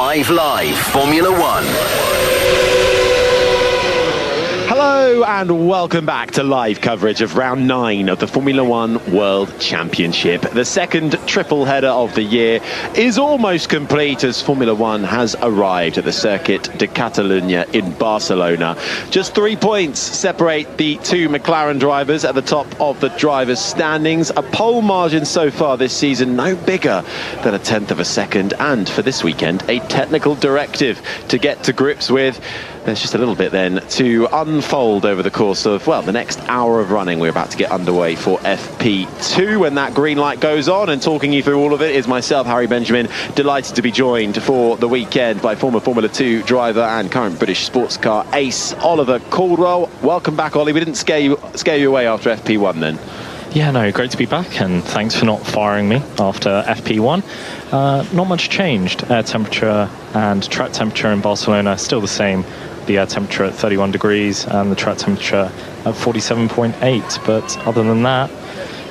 5 Live Formula One. Hello and welcome back to live coverage of round 9 of the Formula One World Championship. The second triple header of the year is almost complete as Formula One has arrived at the Circuit de Catalunya in Barcelona. Just 3 points separate the two McLaren drivers at the top of the drivers' standings. A pole margin so far this season no bigger than a tenth of a second, and for this weekend a technical directive to get to grips with. There's just a little bit then to unfold over the course of, well, the next hour of running. We're about to get underway for FP2 when that green light goes on, and talking you through all of it is myself, Harry Benjamin, delighted to be joined for the weekend by former Formula 2 driver and current British sports car ace Oliver Caldwell. Welcome back, Ollie. We didn't scare you away after FP1 then. Yeah, no, great to be back, and thanks for not firing me after FP1. Not much changed. Air temperature and track temperature in Barcelona still the same. The air temperature at 31 degrees and the track temperature at 47.8. But other than that,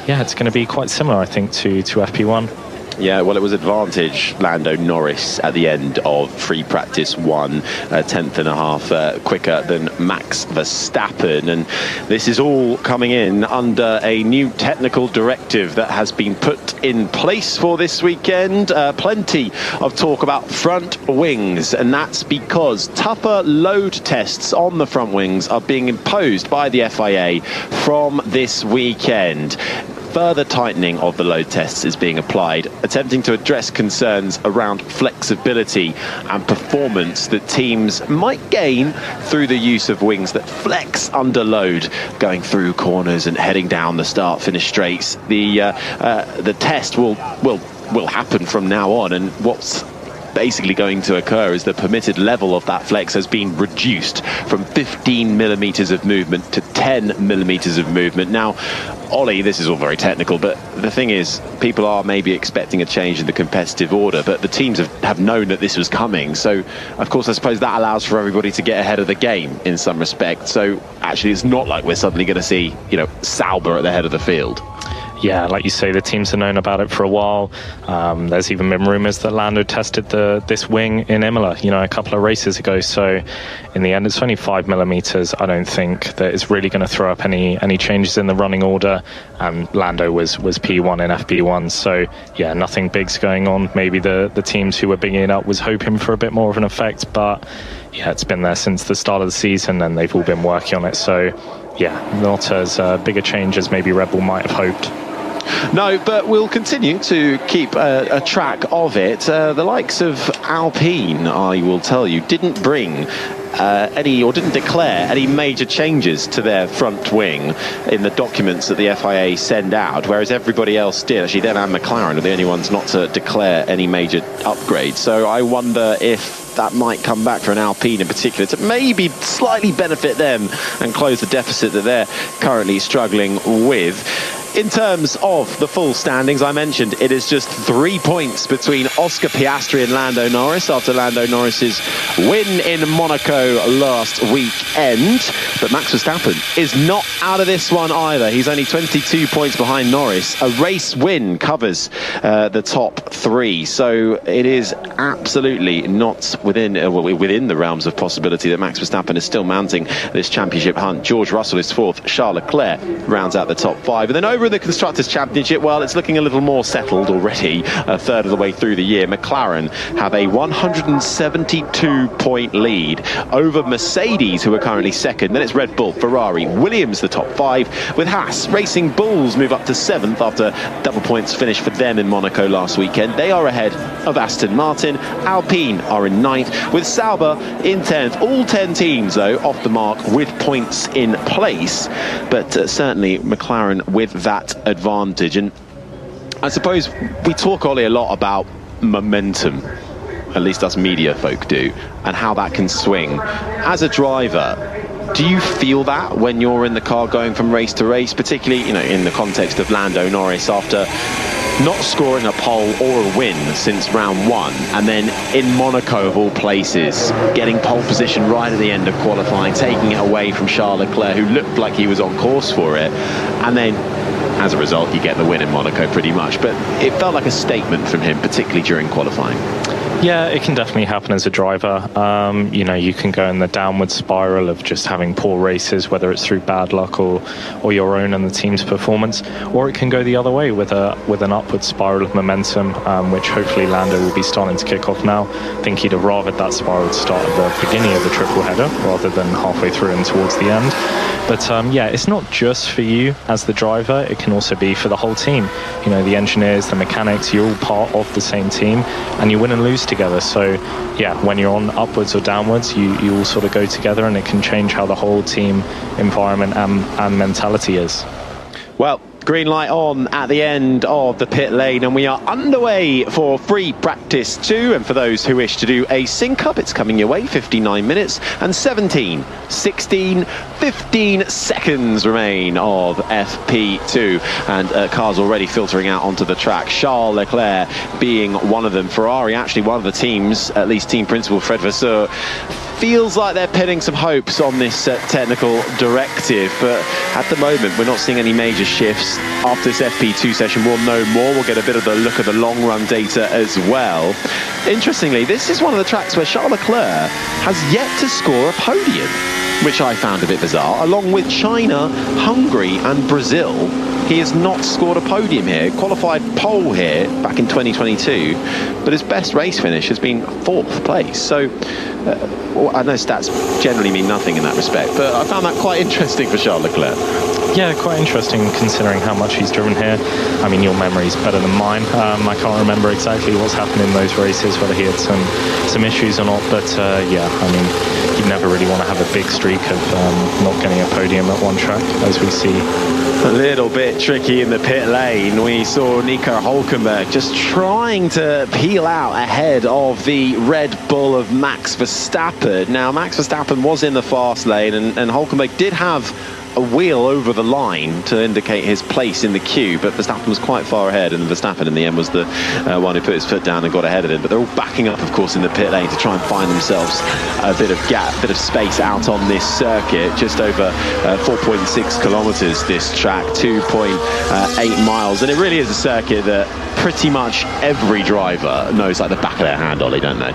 yeah, it's going to be quite similar, I think, to FP1. Yeah, well, it was advantage Lando Norris at the end of free practice 1, a tenth and a half quicker than Max Verstappen. And this is all coming in under a new technical directive that has been put in place for this weekend. Plenty of talk about front wings, and that's because tougher load tests on the front wings are being imposed by the FIA from this weekend. Further tightening of the load tests is being applied, attempting to address concerns around flexibility and performance that teams might gain through the use of wings that flex under load, going through corners and heading down the start-finish straights. The test will happen from now on, and what's basically going to occur is the permitted level of that flex has been reduced from 15 millimeters of movement to 10 millimeters of movement. Now, Ollie, this is all very technical, but the thing is, people are maybe expecting a change in the competitive order, but the teams have known that this was coming. So, of course, I suppose that allows for everybody to get ahead of the game in some respect. So, actually, it's not like we're suddenly going to see, Sauber at the head of the field. Yeah, like you say, the teams have known about it for a while. There's even been rumours that Lando tested this wing in Imola, a couple of races ago. So in the end, it's only 5 millimeters. I don't think that it's really going to throw up any changes in the running order. And Lando was P1 in FP1. So yeah, nothing big's going on. Maybe the teams who were bigging it up was hoping for a bit more of an effect. But yeah, it's been there since the start of the season and they've all been working on it. So yeah, not as big a change as maybe Red Bull might have hoped. No, but we'll continue to keep a track of it. The likes of Alpine, I will tell you, didn't bring didn't declare any major changes to their front wing in the documents that the FIA send out, whereas everybody else did. Actually, them and McLaren are the only ones not to declare any major upgrades. So I wonder if that might come back for an Alpine in particular to maybe slightly benefit them and close the deficit that they're currently struggling with. In terms of the full standings, I mentioned it is just 3 points between Oscar Piastri and Lando Norris after Lando Norris's win in Monaco last weekend. But Max Verstappen is not out of this one either. He's only 22 points behind Norris. A race win covers the top 3. So it is absolutely not within the realms of possibility that Max Verstappen is still mounting this championship hunt. George Russell is 4th. Charles Leclerc rounds out the top 5. And then over in the Constructors' Championship, well, it's looking a little more settled already, a third of the way through the year. McLaren have a 172-point lead over Mercedes, who are currently 2nd. Then it's Red Bull, Ferrari, Williams the top 5, with Haas. Racing Bulls move up to 7th after double points finish for them in Monaco last weekend. They are ahead of Aston Martin. Alpine are in 9th, with Sauber in 10th. All 10 teams, though, off the mark with points in place. But certainly McLaren with that advantage. And I suppose we talk, Ollie, a lot about momentum, at least us media folk do, and how that can swing. As a driver, do you feel that when you're in the car going from race to race, particularly in the context of Lando Norris after not scoring a pole or a win since round 1, and then in Monaco of all places getting pole position right at the end of qualifying, taking it away from Charles Leclerc, who looked like he was on course for it, and then as a result you get the win in Monaco pretty much. But it felt like a statement from him, particularly during qualifying. Yeah, it can definitely happen as a driver. You know, you can go in the downward spiral of just having poor races, whether it's through bad luck or your own and the team's performance, or it can go the other way with an upward spiral of momentum, which hopefully Lando will be starting to kick off now. I think he'd have rathered that spiral to start at the beginning of the triple header rather than halfway through and towards the end. But yeah, it's not just for you as the driver, it can also be for the whole team. You know, the engineers, the mechanics, you're all part of the same team and you win and lose together. So yeah, when you're on upwards or downwards, you all sort of go together, and it can change how the whole team environment and mentality is. Well, green light on at the end of the pit lane, and we are underway for free practice 2. And for those who wish to do a sync up, it's coming your way. 59 minutes and 17, 16, 15 seconds remain of FP2, and cars already filtering out onto the track. Charles Leclerc being one of them. Ferrari, actually one of the teams, at least team principal Fred Vasseur, feels like they're pinning some hopes on this technical directive, but at the moment we're not seeing any major shifts. After this FP2 session we'll know more. We'll get a bit of the look at the long run data as well. Interestingly, this is one of the tracks where Charles Leclerc has yet to score a podium, which I found a bit bizarre. Along with China, Hungary and Brazil, he has not scored a podium here. Qualified pole here back in 2022, but his best race finish has been 4th place. So I know stats generally mean nothing in that respect, but I found that quite interesting for Charles Leclerc. Yeah, quite interesting considering how much he's driven here. I mean, your memory's better than mine. I can't remember exactly what's happened in those races, whether he had some issues or not, but yeah, I mean, you never really want to have a big streak of not getting a podium at one track, as we see. A little bit tricky in the pit lane. We saw Nico Hülkenberg just trying to peel out ahead of the Red Bull of Max Verstappen. Now, Max Verstappen was in the fast lane, and Hülkenberg did have a wheel over the line to indicate his place in the queue, but Verstappen was quite far ahead, and Verstappen in the end was the one who put his foot down and got ahead of him. But they're all backing up, of course, in the pit lane to try and find themselves a bit of gap, bit of space out on this circuit. Just over 4.6 kilometers this track, 2.8 miles, and it really is a circuit that pretty much every driver knows like the back of their hand, Ollie, don't they?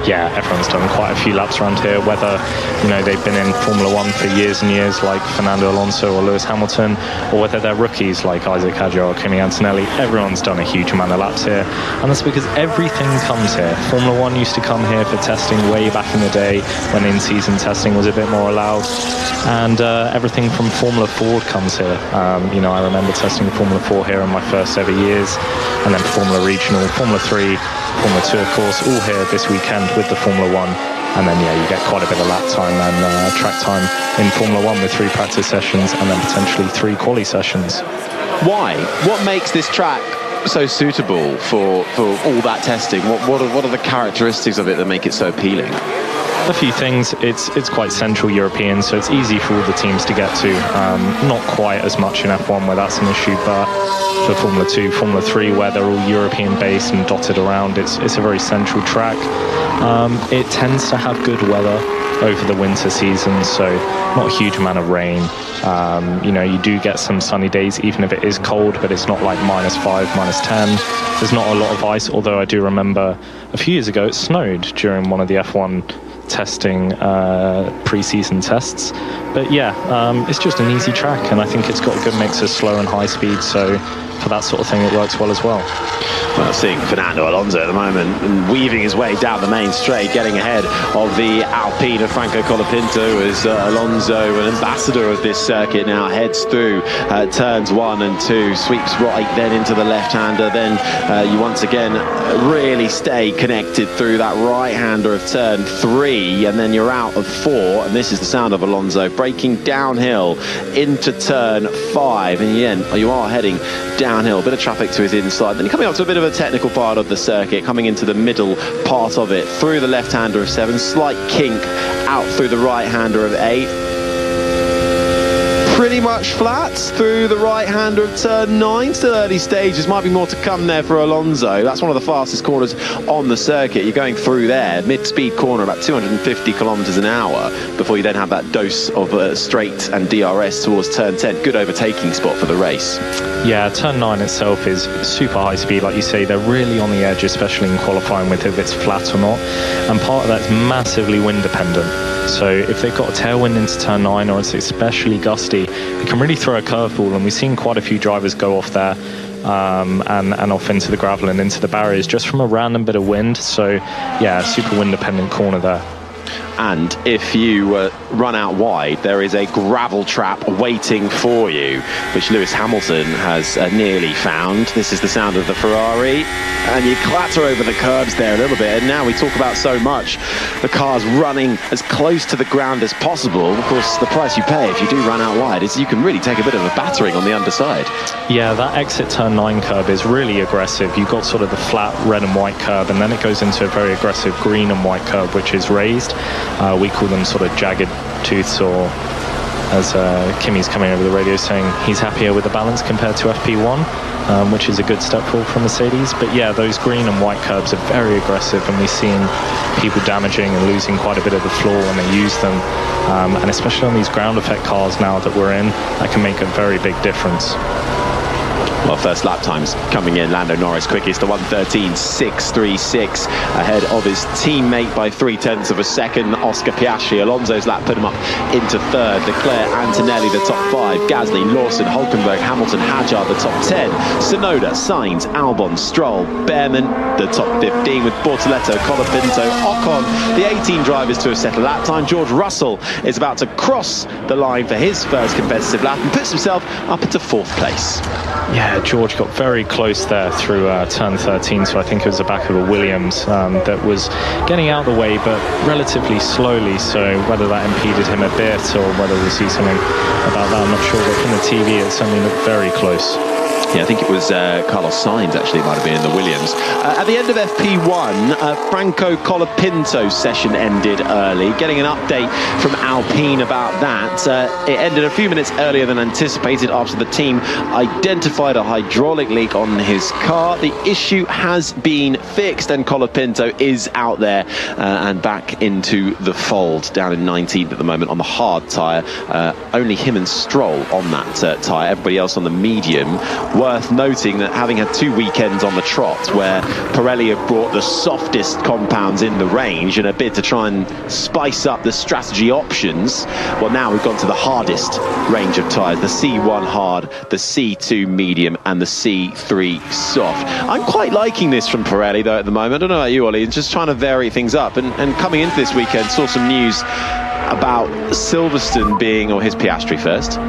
Yeah, everyone's done quite a few laps around here, whether, you know, they've been in Formula One for years and years like Fernando Alonso or Lewis Hamilton, or whether they're rookies like Isaac Hadjar or Kimi Antonelli. Everyone's done a huge amount of laps here, and that's because everything comes here. Formula One used to come here for testing way back in the day when in-season testing was a bit more allowed, and everything from Formula Ford comes here. You know, I remember testing Formula 4 here in my first ever years, and then Formula Regional, Formula 3, Formula 2, of course, all here this weekend with the Formula 1. And then, yeah, you get quite a bit of lap time and track time in Formula 1 with 3 practice sessions and then potentially 3 quali sessions. Why? What makes this track so suitable for all that testing? What are the characteristics of it that make it so appealing? A few things. It's quite Central European, so it's easy for all the teams to get to. Not quite as much in F1 where that's an issue, but for Formula 2, Formula 3, where they're all European based and dotted around, it's a very central track. It tends to have good weather over the winter season, so not a huge amount of rain. You know, you do get some sunny days even if it is cold, but it's not like -5, -10. There's not a lot of ice, although I do remember a few years ago it snowed during one of the F1 testing pre-season tests. But yeah, it's just an easy track, and I think it's got a good mix of slow and high speed, so for that sort of thing it works well as well. Well, seeing Fernando Alonso at the moment and weaving his way down the main straight, getting ahead of the Alpine of Franco Colapinto, as Alonso, an ambassador of this circuit, now heads through turns 1 and 2, sweeps right then into the left-hander, then you once again really stay connected through that right-hander of turn 3, and then you're out of 4, and this is the sound of Alonso braking downhill into turn 5, and again you are heading downhill, a bit of traffic to his inside, then you're coming up to a bit of a technical part of the circuit, coming into the middle part of it, through the left-hander of 7, slight kink out through the right-hander of 8. pretty much flat through the right-hander of turn 9. Still early stages, might be more to come there for Alonso. That's one of the fastest corners on the circuit. You're going through there, mid-speed corner, about 250 kilometres an hour, before you then have that dose of straight and DRS towards turn 10. Good overtaking spot for the race. Yeah, turn 9 itself is super high speed, like you say. They're really on the edge, especially in qualifying, with if it's flat or not. And part of that's massively wind dependent. So if they've got a tailwind into turn 9, or it's especially gusty, it can really throw a curveball. And we've seen quite a few drivers go off there and off into the gravel and into the barriers just from a random bit of wind. So yeah, super wind dependent corner there. And if you run out wide, there is a gravel trap waiting for you, which Lewis Hamilton has nearly found. This is the sound of the Ferrari, and you clatter over the curbs there a little bit. And now we talk about so much the cars running as close to the ground as possible. Of course, the price you pay if you do run out wide is you can really take a bit of a battering on the underside. Yeah, that exit turn 9 curb is really aggressive. You've got sort of the flat red and white curb, and then it goes into a very aggressive green and white curb, which is raised. We call them sort of jagged tooths, or as Kimi's coming over the radio saying he's happier with the balance compared to FP1, which is a good step forward from Mercedes. But yeah, those green and white curbs are very aggressive, and we've seen people damaging and losing quite a bit of the floor when they use them, and especially on these ground effect cars now that we're in, that can make a very big difference. Well, first lap times coming in. Lando Norris quickest, the 1:13.636, ahead of his teammate by 0.3 of a second, Oscar Piastri. Alonso's lap put him up into third. Leclerc, Antonelli, the top 5. Gasly, Lawson, Hulkenberg, Hamilton, Hadjar, the top 10. Tsunoda, Sainz, Albon, Stroll, Behrman, the top 15, with Bortoleto, Colapinto, Ocon, the 18 drivers to have set a lap time. George Russell is about to cross the line for his first competitive lap and puts himself up into 4th place. Yeah, George got very close there through turn 13, so I think it was the back of a Williams that was getting out of the way, but relatively slowly. So whether that impeded him a bit or whether we'll see something about that, I'm not sure, but from the TV it certainly looked very close. Yeah, I think it was Carlos Sainz, actually, might have been in the Williams. At the end of FP1, Franco Colapinto's session ended early. Getting an update from Alpine about that. It ended a few minutes earlier than anticipated after the team identified a hydraulic leak on his car. The issue has been fixed, and Colapinto is out there and back into the fold, down in 19th at the moment on the hard tyre. Only him and Stroll on that tyre, everybody else on the medium. Worth noting that having had 2 weekends on the trot where Pirelli have brought the softest compounds in the range in a bid to try and spice up the strategy options, well, now we've gone to the hardest range of tyres, the C1 hard, the C2 medium and the C3 soft. I'm quite liking this from Pirelli though at the moment. I don't know about you, Ollie, just trying to vary things up, and coming into this weekend saw some news about Silverstone being, or his Piastri first.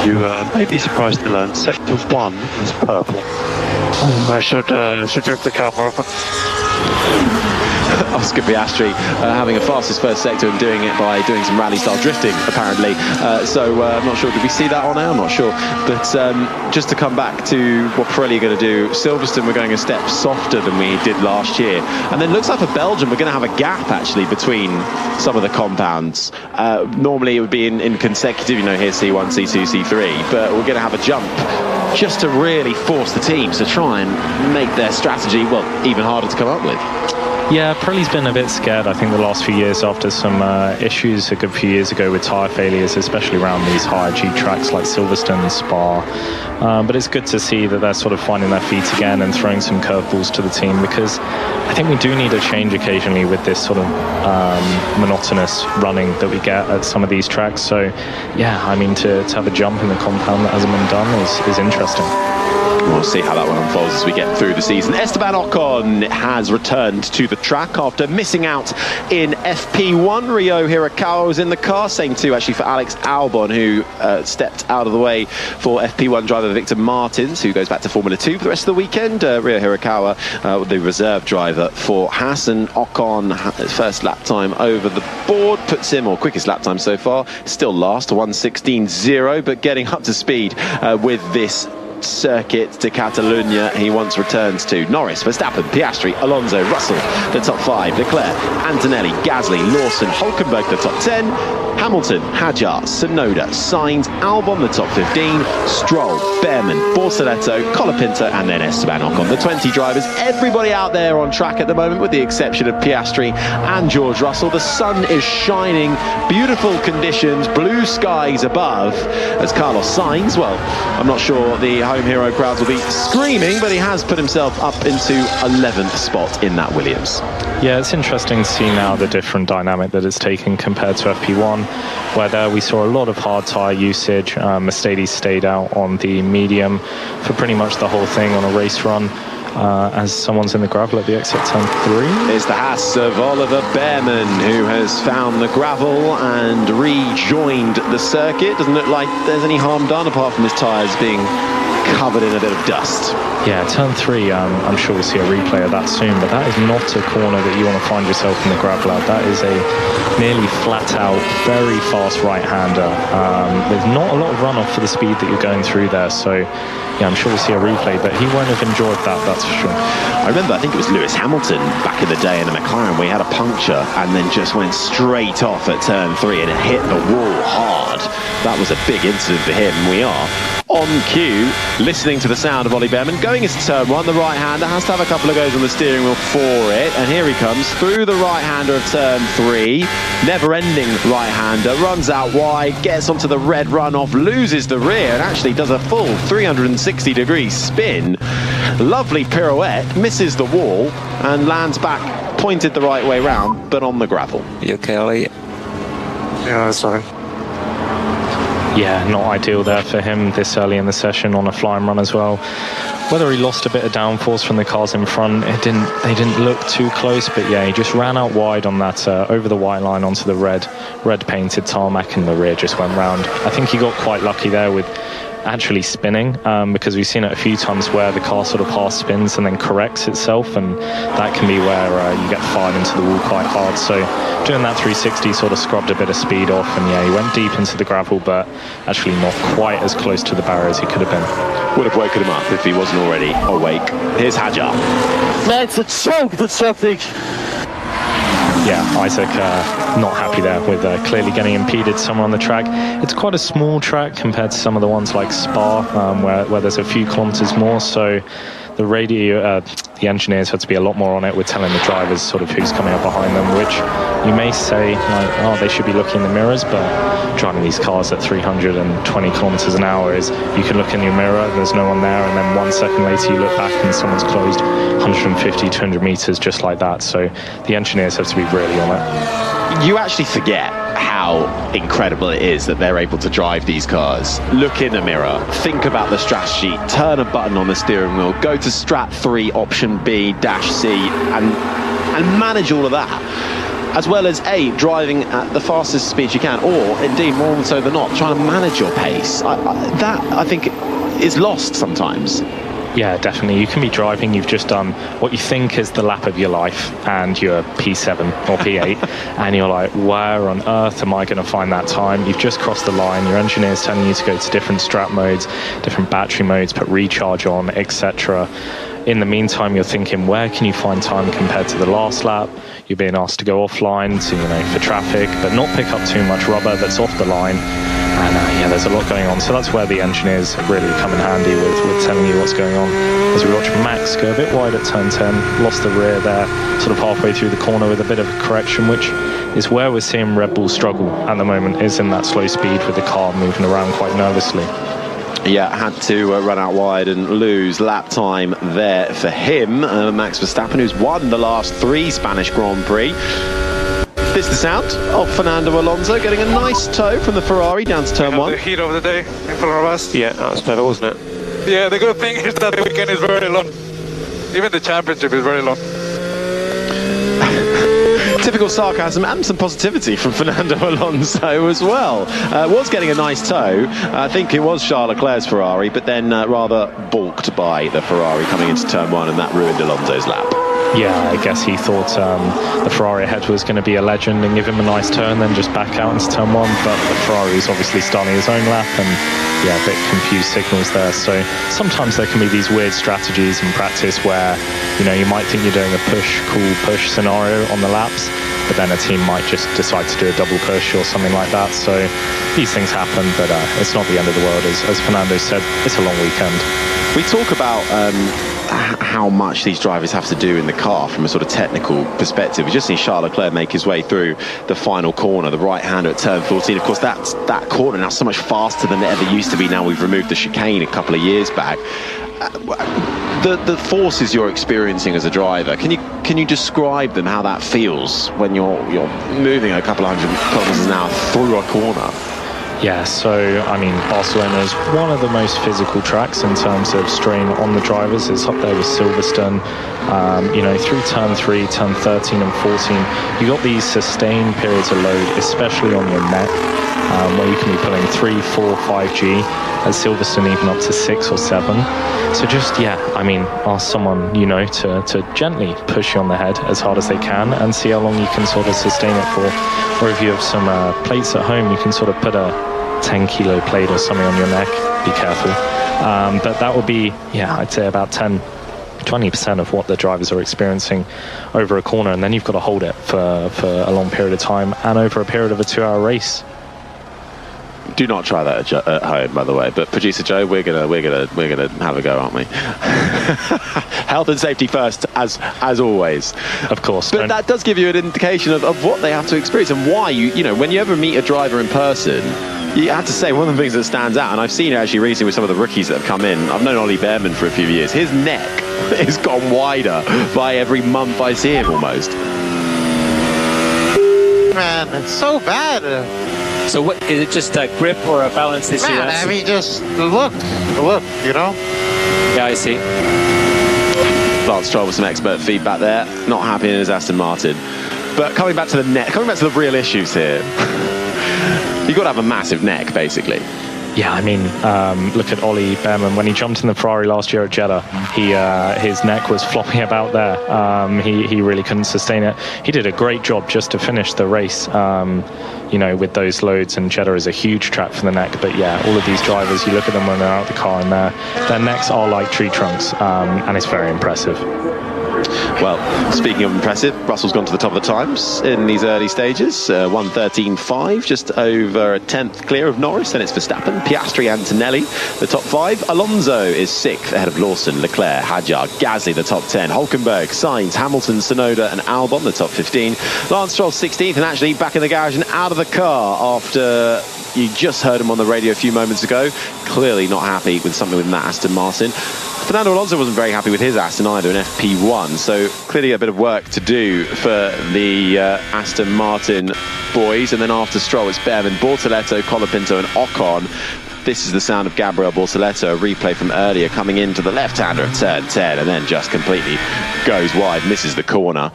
You may be surprised to learn Sector 1 is purple. I should drift the camera off. Oscar Piastri having a fastest first sector and doing it by doing some rally-style drifting, apparently. I'm not sure. Did we see that on air? I'm not sure. But just to come back to what Pirelli are going to do, Silverstone, we're going a step softer than we did last year. And then looks like for Belgium, we're going to have a gap, actually, between some of the compounds. Normally, it would be in consecutive, here's C1, C2, C3. But we're going to have a jump just to really force the teams to try and make their strategy, well, even harder to come up with. Yeah, Pirelli's been a bit scared, I think, the last few years after some issues a good few years ago with tyre failures, especially around these higher G tracks like Silverstone and Spa. But it's good to see that they're sort of finding their feet again and throwing some curveballs to the team, because I think we do need a change occasionally with this sort of monotonous running that we get at some of these tracks. So, yeah, I mean, to have a jump in the compound that hasn't been done is interesting. We'll see how that one unfolds as we get through the season. Esteban Ocon has returned to the track after missing out in FP1. Ryo Hirakawa was in the car. Same too, actually, for Alex Albon, who stepped out of the way for FP1 driver Victor Martins, who goes back to Formula 2 for the rest of the weekend. Ryo Hirakawa, the reserve driver for Haas. And Ocon, his first lap time over the board, puts him, or quickest lap time so far, still last, 1:16.0, but getting up to speed with this circuit de Catalunya he once returns to. Norris, Verstappen, Piastri, Alonso, Russell, the top 5, Leclerc, Antonelli, Gasly, Lawson, Hulkenberg, the top 10, Hamilton, Hadjar, Tsunoda, Sainz, Albon, the top 15, Stroll, Behrman, Bortoleto, Colapinto, and then Esteban Ocon. The 20 drivers, everybody out there on track at the moment, with the exception of Piastri and George Russell. The sun is shining, beautiful conditions, blue skies above, as Carlos Sainz, well, I'm not sure the home hero crowds will be screaming, but he has put himself up into 11th spot in that Williams. Yeah, it's interesting to see now the different dynamic that it's taken compared to FP1, where there we saw a lot of hard tyre usage. Mercedes stayed out on the medium for pretty much the whole thing on a race run. As someone's in the gravel at the exit turn 3. It's the Haas of Oliver Behrman, who has found the gravel and rejoined the circuit. Doesn't look like there's any harm done, apart from his tyres being covered in a bit of dust. Yeah, turn 3, I'm sure we'll see a replay of that soon, but that is not a corner that you want to find yourself in the gravel at. That is a nearly flat out, very fast right-hander. There's not a lot of runoff for the speed that you're going through there, so yeah, I'm sure we'll see a replay, but he won't have enjoyed that, that's for sure. I remember, I think it was Lewis Hamilton back in the day in the McLaren, where he had a puncture and then just went straight off at turn 3 and it hit the wall hard. That was a big incident for him. We are on cue, listening to the sound of Ollie Behrman, going into turn 1. The right-hander has to have a couple of goes on the steering wheel for it, and here he comes through the right-hander of turn 3. Never-ending right-hander, runs out wide, gets onto the red runoff, loses the rear, and actually does a full 360-degree spin. Lovely pirouette, misses the wall, and lands back, pointed the right way round, but on the gravel. You okay, Ollie? Yeah, that's fine. Yeah, not ideal there for him this early in the session on a flying run as well. Whether he lost a bit of downforce from the cars in front, they didn't look too close, but yeah, he just ran out wide on that over the white line onto the red painted tarmac, and the rear just went round. I think he got quite lucky there with actually spinning, because we've seen it a few times where the car sort of half spins and then corrects itself, and that can be where you get fired into the wall quite hard. So doing that 360 sort of scrubbed a bit of speed off, and yeah, he went deep into the gravel, but actually not quite as close to the barrier as he could have been. Would have woken him up if he wasn't already awake. Here's Hadjar. That's a choke, that's something. Yeah, Isaac not happy there with clearly getting impeded somewhere on the track. It's quite a small track compared to some of the ones like Spa, where there's a few kilometres more, so the engineers had to be a lot more on it with telling the drivers sort of who's coming up behind them, which you may say, like, oh, they should be looking in the mirrors, but driving these cars at 320 kilometers an hour is, you can look in your mirror, there's no one there, and then 1 second later you look back and someone's closed 150, 200 meters just like that. So the engineers have to be really on it. You actually forget how incredible it is that they're able to drive these cars. Look in the mirror, think about the strategy, turn a button on the steering wheel, go to Strat 3 option B-C and manage all of that, as well as driving at the fastest speed you can, or indeed more so than not, trying to manage your pace. That I think is lost sometimes. Yeah, definitely. You can be driving, you've just done what you think is the lap of your life, and you're P7 or P8, and you're like, where on earth am I going to find that time? You've just crossed the line, your engineer's telling you to go to different strat modes, different battery modes, put recharge on, etc. In the meantime, you're thinking, where can you find time compared to the last lap? You're being asked to go offline to, for traffic, but not pick up too much rubber that's off the line. And yeah, there's a lot going on. So that's where the engineers really come in handy with telling you what's going on. As we watch Max go a bit wide at turn 10, lost the rear there, sort of halfway through the corner with a bit of a correction, which is where we're seeing Red Bull struggle at the moment, is in that slow speed with the car moving around quite nervously. Yeah, had to run out wide and lose lap time there for him. Max Verstappen, who's won the last 3 Spanish Grand Prix. This is the sound of Fernando Alonso getting a nice tow from the Ferrari down to turn 1. The heat of the day in front of us. Yeah, that was better, wasn't it? Yeah, the good thing is that the weekend is very long. Even the championship is very long. Typical sarcasm and some positivity from Fernando Alonso as well. Was getting a nice tow. I think it was Charles Leclerc's Ferrari, but then rather balked by the Ferrari coming into turn 1, and that ruined Alonso's lap. Yeah, I guess he thought the Ferrari ahead was going to be a legend and give him a nice turn, then just back out into turn one. But the Ferrari was obviously starting his own lap, and yeah, a bit confused signals there. So sometimes there can be these weird strategies in practice where, you know, you might think you're doing a cool push scenario on the laps, but then a team might just decide to do a double push or something like that. So these things happen, but it's not the end of the world. As Fernando said, it's a long weekend. We talk about how much these drivers have to do in the car from a sort of technical perspective. We've just seen Charles Leclerc make his way through the final corner, the right-hander at turn 14. Of course, that corner now so much faster than it ever used to be. Now we've removed the chicane a couple of years back. The forces you're experiencing as a driver, can you describe them, how that feels when you're moving a couple of 100 kilometers an hour through a corner? Yeah, so, I mean, Barcelona is one of the most physical tracks in terms of strain on the drivers. It's up there with Silverstone. You know, through turn 3, turn 13 and 14, you got these sustained periods of load, especially on your neck, where you can be pulling 3, 4, 5G, at Silverstone even up to 6 or 7. So just, yeah, I mean, ask someone, you know, to gently push you on the head as hard as they can and see how long you can sort of sustain it for. Or if you have some plates at home, you can sort of put a 10-kilo plate or something on your neck. Be careful. But that would be, yeah, I'd say about 20% of what the drivers are experiencing over a corner, and then you've got to hold it for a long period of time and over a period of a 2-hour race. Do not try that at home, by the way. But producer Joe, we're gonna have a go, aren't we? Health and safety first, as always. Of course. But that does give you an indication of what they have to experience and why you know, when you ever meet a driver in person, you have to say one of the things that stands out, and I've seen it actually recently with some of the rookies that have come in. I've known Ollie Behrman for a few years. His neck has gone wider by every month I see him almost. Man, it's so bad. So what is it, just a grip or a balance issue? Man, I mean, just look, you know? Yeah, I see. Lance Stroll with some expert feedback there. Not happy in his Aston Martin. But coming back to the real issues here. You've got to have a massive neck, basically. Yeah, I mean, look at Ollie Behrman. When he jumped in the Ferrari last year at Jeddah, his neck was flopping about there. He really couldn't sustain it. He did a great job just to finish the race, you know, with those loads, and Jeddah is a huge track for the neck. But yeah, all of these drivers, you look at them when they're out of the car, and their necks are like tree trunks, and it's very impressive. Well, speaking of impressive, Russell's gone to the top of the times in these early stages. 1:13.5, just over a tenth clear of Norris. Then it's Verstappen, Piastri, Antonelli, the top 5. Alonso is 6th ahead of Lawson, Leclerc, Hadjar, Gasly, the top 10. Hulkenberg, Sainz, Hamilton, Tsunoda and Albon, the top 15. Lance Stroll 16th, and actually back in the garage and out of the car after you just heard him on the radio a few moments ago. Clearly not happy with something within that Aston Martin. Fernando Alonso wasn't very happy with his Aston either in FP1, so clearly a bit of work to do for the Aston Martin boys. And then after Stroll, it's Behrman, Bortoleto, Colapinto and Ocon. This is the sound of Gabriel Bortoleto, a replay from earlier, coming into the left-hander at turn 10 and then just completely goes wide, misses the corner.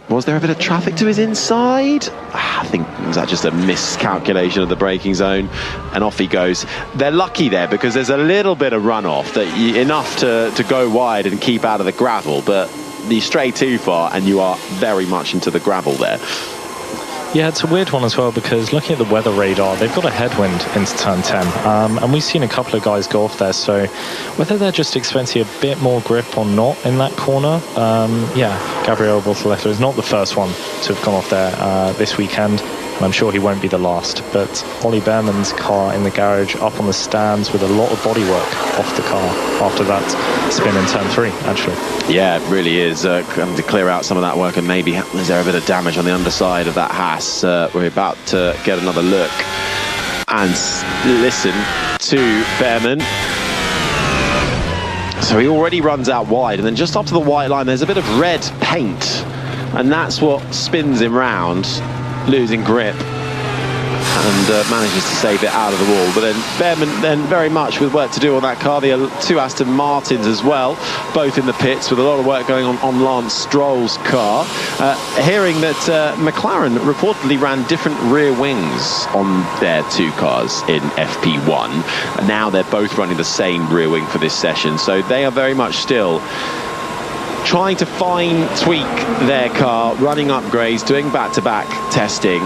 Was there a bit of traffic to his inside? I think, was that just a miscalculation of the braking zone? And off he goes. They're lucky there because there's a little bit of runoff, enough to go wide and keep out of the gravel, but you stray too far and you are very much into the gravel there. Yeah, it's a weird one as well, because looking at the weather radar, they've got a headwind into turn 10, and we've seen a couple of guys go off there, so whether they're just expecting a bit more grip or not in that corner, yeah, Gabriel Bortoleto is not the first one to have gone off there this weekend, and I'm sure he won't be the last. But Ollie Behrman's car in the garage up on the stands with a lot of bodywork off the car after that spin in turn 3, actually. Yeah, it really is. Having to clear out some of that work, and maybe is there a bit of damage on the underside of that Haas? We're about to get another look and listen to Behrman. So he already runs out wide, and then just after the white line there's a bit of red paint, and that's what spins him round, losing grip, and manages to save it out of the wall. But then Behrman then very much with work to do on that car. The 2 Aston Martins as well, both in the pits with a lot of work going on Lance Stroll's car. Hearing that McLaren reportedly ran different rear wings on their 2 cars in FP1, and now they're both running the same rear wing for this session, so they are very much still trying to tweak their car, running upgrades, doing back-to-back testing.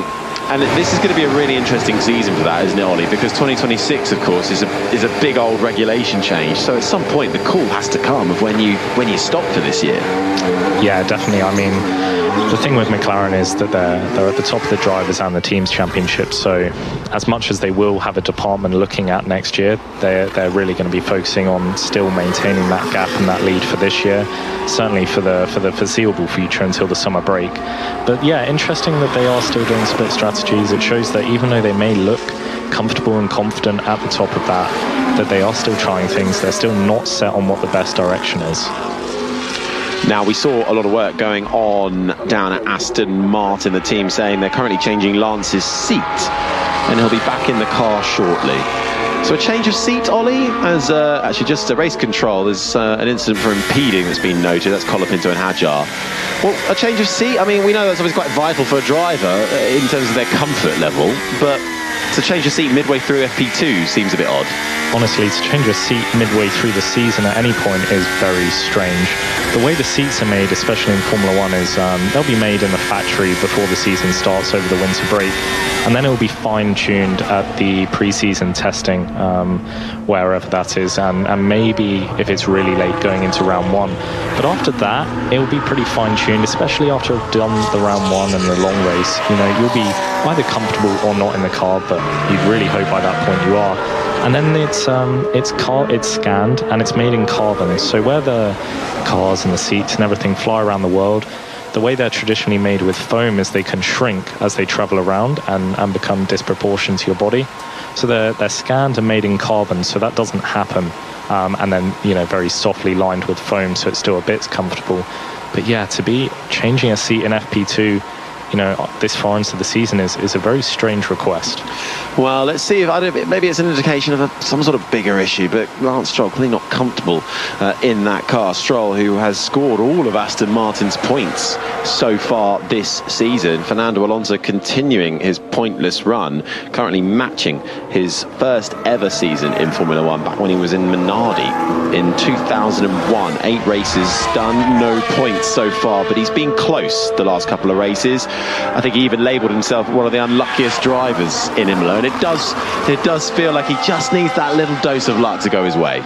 And this is going to be a really interesting season for that, isn't it, Ollie? Because 2026, of course, is a big old regulation change. So at some point, the call has to come of when you stop for this year. Yeah, definitely. I mean, the thing with McLaren is that they're at the top of the drivers and the teams championship. So as much as they will have a department looking at next year, they're really going to be focusing on still maintaining that gap and that lead for this year, certainly for the foreseeable future until the summer break. But yeah, interesting that they are still doing split strategies. It shows that even though they may look comfortable and confident at the top of that they are still trying things. They're still not set on what the best direction is. Now, we saw a lot of work going on down at Aston Martin, the team saying they're currently changing Lance's seat and he'll be back in the car shortly. So a change of seat, Ollie, as actually just a race control. There's an incident for impeding that's been noted. That's Colapinto and Hadjar. Well, a change of seat, I mean, we know that's always quite vital for a driver in terms of their comfort level, but to change a seat midway through FP2 seems a bit odd. Honestly, to change a seat midway through the season at any point is very strange. The way the seats are made, especially in Formula 1, is they'll be made in the factory before the season starts over the winter break, and then it will be fine-tuned at the pre-season testing, wherever that is, and maybe if it's really late going into round one. But after that, it will be pretty fine-tuned, especially after I've done the round one and the long race. You know, you'll be either comfortable or not in the car, but you'd really hope by that point you are. And then it's scanned and it's made in carbon. So where the cars and the seats and everything fly around the world, the way they're traditionally made with foam is they can shrink as they travel around and become disproportionate to your body. So they're scanned and made in carbon, so that doesn't happen. And then, you know, very softly lined with foam, so it's still a bit comfortable. But yeah, to be changing a seat in FP2, you know, this far into the season is a very strange request. Well, let's see if maybe it's an indication of some sort of bigger issue, but Lance Stroll clearly not comfortable in that car. Stroll, who has scored all of Aston Martin's points so far this season. Fernando Alonso continuing his pointless run, currently matching his first ever season in Formula 1 back when he was in Minardi in 2001. 8 races done, no points so far, but he's been close the last couple of races. I think he even labelled himself one of the unluckiest drivers in Imola, and it does feel like he just needs that little dose of luck to go his way.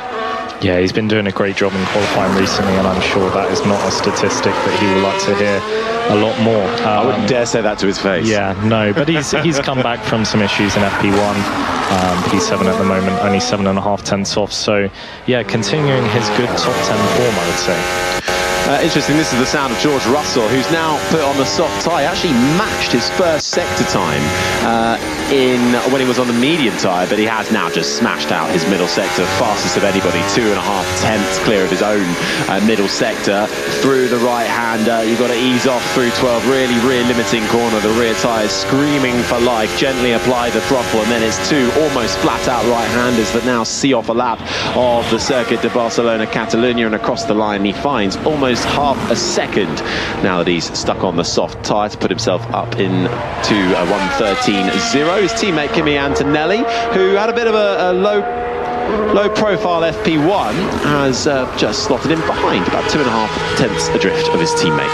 Yeah, he's been doing a great job in qualifying recently, and I'm sure that is not a statistic that he would like to hear a lot more. I wouldn't dare say that to his face. Yeah, no, but he's come back from some issues in FP1. P7 at the moment, only 7.5 tenths off. So, yeah, continuing his good top 10 form, I would say. Interesting, this is the sound of George Russell, who's now put on the soft tyre. Actually matched his first sector time when he was on the medium tyre, but he has now just smashed out his middle sector, fastest of anybody, 2.5 tenths clear of his own middle sector. Through the right-hander, you've got to ease off through 12, really limiting corner. The rear tyres screaming for life, gently apply the throttle, and then it's 2 almost flat-out right-handers that now see off a lap of the Circuit de Barcelona-Catalunya, and across the line he finds almost half a second now that he's stuck on the soft tyre to put himself up into a 1:13.0. His teammate Kimi Antonelli, who had a bit of a low profile FP1, has just slotted in behind, about 2.5 tenths adrift of his teammate.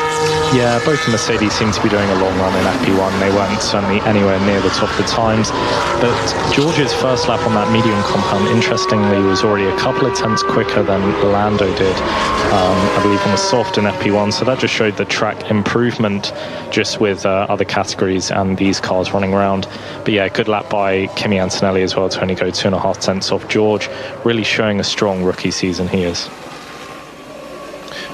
Yeah, both Mercedes seem to be doing a long run in FP1. They weren't certainly anywhere near the top of the times, but George's first lap on that medium compound, interestingly, was already a couple of tenths quicker than Lando did, I believe, on the soft in FP1. So that just showed the track improvement just with other categories and these cars running around. But yeah, good lap by Kimi Antonelli as well to only go 2.5 tenths off George. Really showing a strong rookie season he is.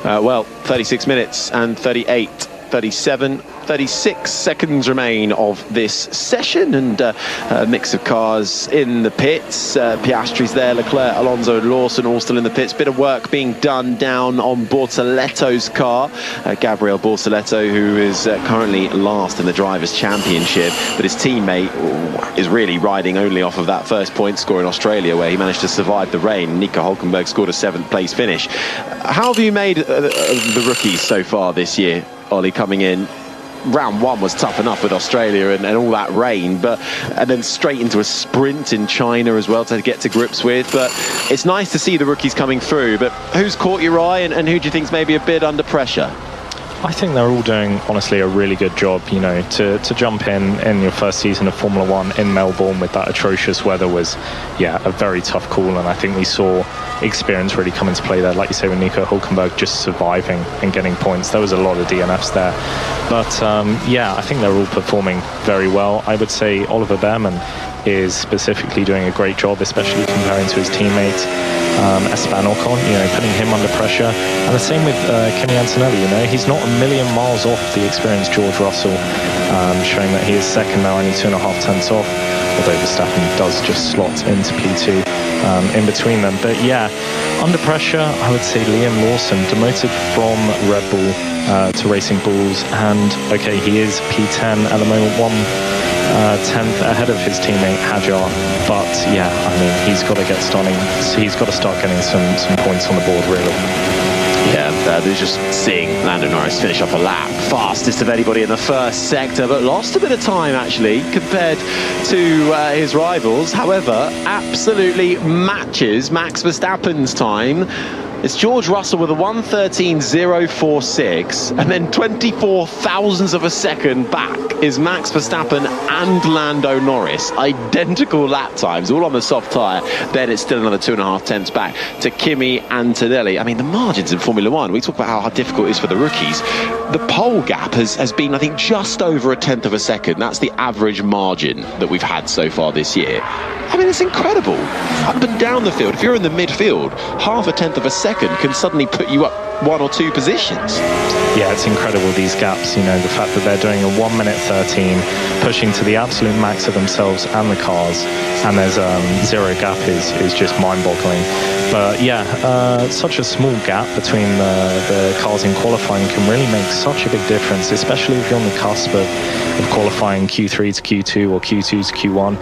Well, 36 minutes and 38, 37, 36 seconds remain of this session, and a mix of cars in the pits. Piastri's there, Leclerc, Alonso, Lawson all still in the pits. Bit of work being done down on Bortoletto's car. Gabriel Bortoletto, who is currently last in the Drivers' Championship, but his teammate is really riding only off of that first point score in Australia, where he managed to survive the rain. Nico Hülkenberg scored a 7th place finish. How have you made the rookies so far this year, Ollie, coming in? round one was tough enough with Australia and all that rain, and then straight into a sprint in China as well to get to grips with. But it's nice to see the rookies coming through. But who's caught your eye, and who do you think's maybe a bit under pressure? I think they're all doing, honestly, a really good job. You know, to jump in your first season of Formula One in Melbourne with that atrocious weather was, a very tough call. And I think we saw experience really come into play there. Like you say, with Nico Hülkenberg just surviving and getting points. There was a lot of DNFs there. But, I think they're all performing very well. I would say Oliver Behrmann is specifically doing a great job, especially comparing to his teammate Esteban Ocon, putting him under pressure. And the same with Kimi Antonelli, he's not a million miles off the experienced George Russell, showing that he is second now, only 2.5 tenths off, although Verstappen does just slot into P2 in between them. But under pressure, I would say Liam Lawson, demoted from Red Bull to Racing Bulls, and he is P10 at the moment, 1/10th ahead of his teammate Hadjar, but he's got to get starting. He's got to start getting some points on the board, really. They're just seeing Lando Norris finish off a lap, fastest of anybody in the first sector, but lost a bit of time actually compared to his rivals. However, absolutely matches Max Verstappen's time. It's George Russell with a 1:13.046, and then 24 thousandths of a second back is Max Verstappen and Lando Norris. Identical lap times, all on the soft tyre. Then it's still another 2.5 tenths back to Kimi Antonelli. I mean, the margins in Formula One, we talk about how difficult it is for the rookies. The pole gap has been, I think, just over 1/10 of a second. That's the average margin that we've had so far this year. I mean, it's incredible. Up and down the field, if you're in the midfield, 0.5 of a second can suddenly put you up 1 or 2 positions. Yeah, it's incredible, these gaps, the fact that they're doing a 1:13, pushing to the absolute max of themselves and the cars, and there's zero gap is just mind-boggling. But such a small gap between the cars in qualifying can really make such a big difference, especially if you're on the cusp of qualifying Q3 to Q2 or Q2 to Q1.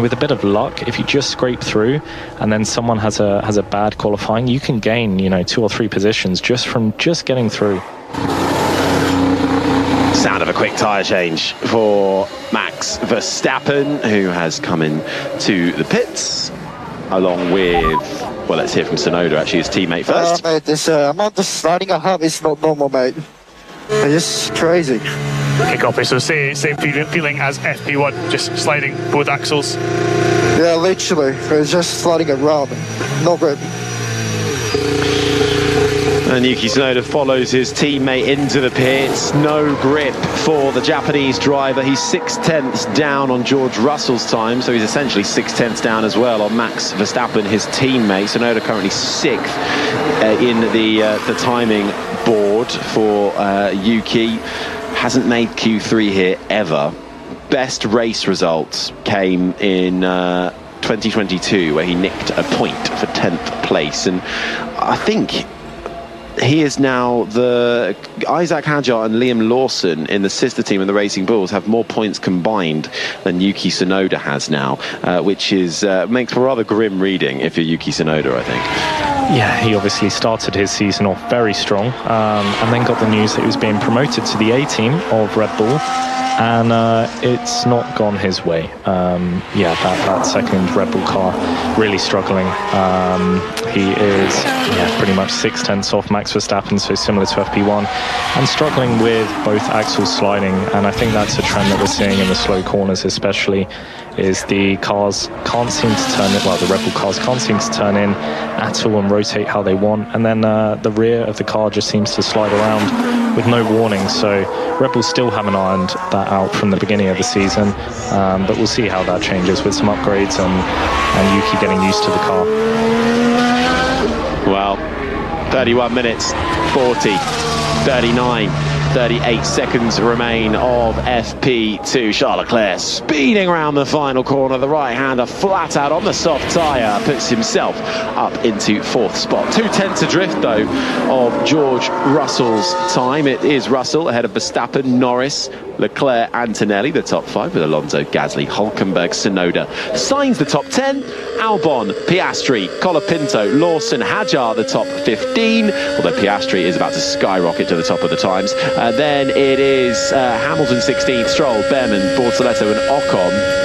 With a bit of luck, if you just scrape through and then someone has a bad qualifying, you can gain 2 or 3 positions just from getting through. Sound of a quick tyre change for Max Verstappen, who has come in to the pits along with, well, let's hear from Tsunoda, actually, his teammate first. Mate, this amount of sliding I have is not normal, mate. It's just crazy. Okay, copy. So same feeling as FP1, just sliding both axles. Yeah, literally. It's just sliding around. No grip. And Yuki Tsunoda follows his teammate into the pits. No grip for the Japanese driver. He's 6 tenths down on George Russell's time, so he's essentially 6 tenths down as well on Max Verstappen, his teammate. Tsunoda currently 6th in the timing board for Yuki. Hasn't made Q3 here ever. Best race results came in 2022, where he nicked a point for 10th place. And I think he is now Isaac Hadjar and Liam Lawson in the sister team in the Racing Bulls have more points combined than Yuki Tsunoda has now, which is makes for rather grim reading if you're Yuki Tsunoda, I think. Yeah, he obviously started his season off very strong, and then got the news that he was being promoted to the A team of Red Bull, and it's not gone his way. That second Red Bull car really struggling. He is pretty much 6 tenths off Max Verstappen, so similar to FP1, and struggling with both axles sliding. And I think that's a trend that we're seeing in the slow corners especially, is the cars can't seem to turn it, well, the Red Bull cars can't seem to turn in at all and rotate how they want, and then the rear of the car just seems to slide around with no warning. So Red Bull still haven't ironed that out from the beginning of the season, but we'll see how that changes with some upgrades and Yuki getting used to the car. Well, 31 minutes, 40, 39, 38 seconds remain of FP2. Charles Leclerc speeding around the final corner. The right-hander flat out on the soft tyre puts himself up into 4th spot. 2 tenths adrift, though, of George Russell's time. It is Russell ahead of Verstappen, Norris, Leclerc, Antonelli, the top 5, with Alonso, Gasly, Hülkenberg, Tsunoda. Sainz the top 10, Albon, Piastri, Colapinto, Lawson, Hadjar the top 15, although Piastri is about to skyrocket to the top of the times. Then it is Hamilton 16th, Stroll, Behrman, Bortoleto and Ocon.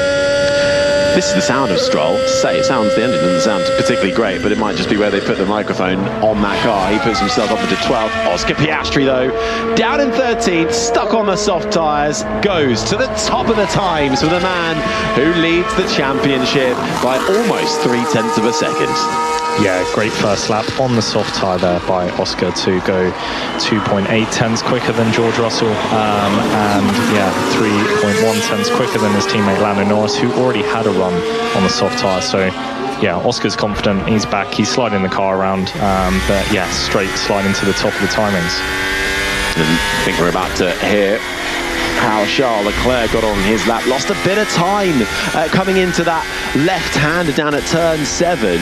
This is the sound of Stroll. The engine doesn't sound particularly great, but it might just be where they put the microphone on that car. He puts himself up into 12th. Oscar Piastri, though, down in 13th, stuck on the soft tyres, goes to the top of the times for the man who leads the championship by almost 0.3 of a second. Yeah, great first lap on the soft tyre there by Oscar to go 2.8 tenths quicker than George Russell, and 3.1 tenths quicker than his teammate Lando Norris, who already had a run on the soft tyre. So yeah, Oscar's confident, he's back, he's sliding the car around, but yeah, straight sliding to the top of the timings. And I think we're about to hear how Charles Leclerc got on his lap, lost a bit of time coming into that left-hander down at turn 7.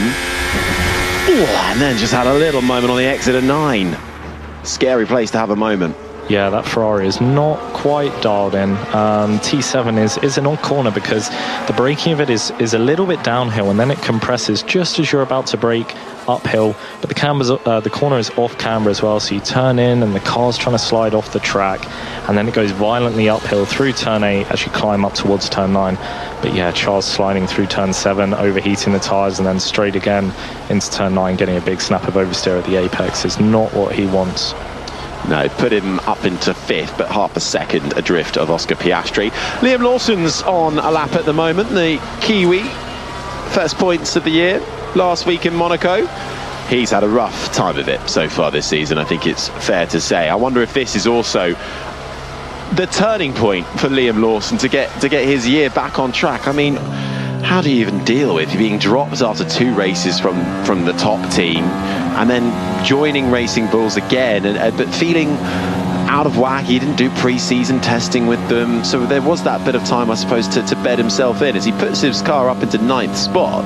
And then just had a little moment on the exit of 9. Scary place to have a moment. Yeah, that Ferrari is not quite dialed in. T7 is an odd corner because the braking of it is a little bit downhill, and then it compresses just as you're about to brake uphill, but the corner is off camber as well, so you turn in and the car's trying to slide off the track, and then it goes violently uphill through turn 8 as you climb up towards turn 9. But yeah, Charles sliding through turn 7, overheating the tyres, and then straight again into turn 9, getting a big snap of oversteer at the apex is not what he wants. No, put him up into 5th, but half a second adrift of Oscar Piastri. Liam Lawson's on a lap at the moment, the Kiwi, first points of the year last week in Monaco. He's had a rough time of it so far this season, I think it's fair to say. I wonder if this is also the turning point for Liam Lawson to get his year back on track. I mean, how do you even deal with being dropped after 2 races from the top team and then joining Racing Bulls again, but feeling out of whack? He didn't do pre-season testing with them, so there was that bit of time, I suppose, to bed himself in as he puts his car up into 9th spot.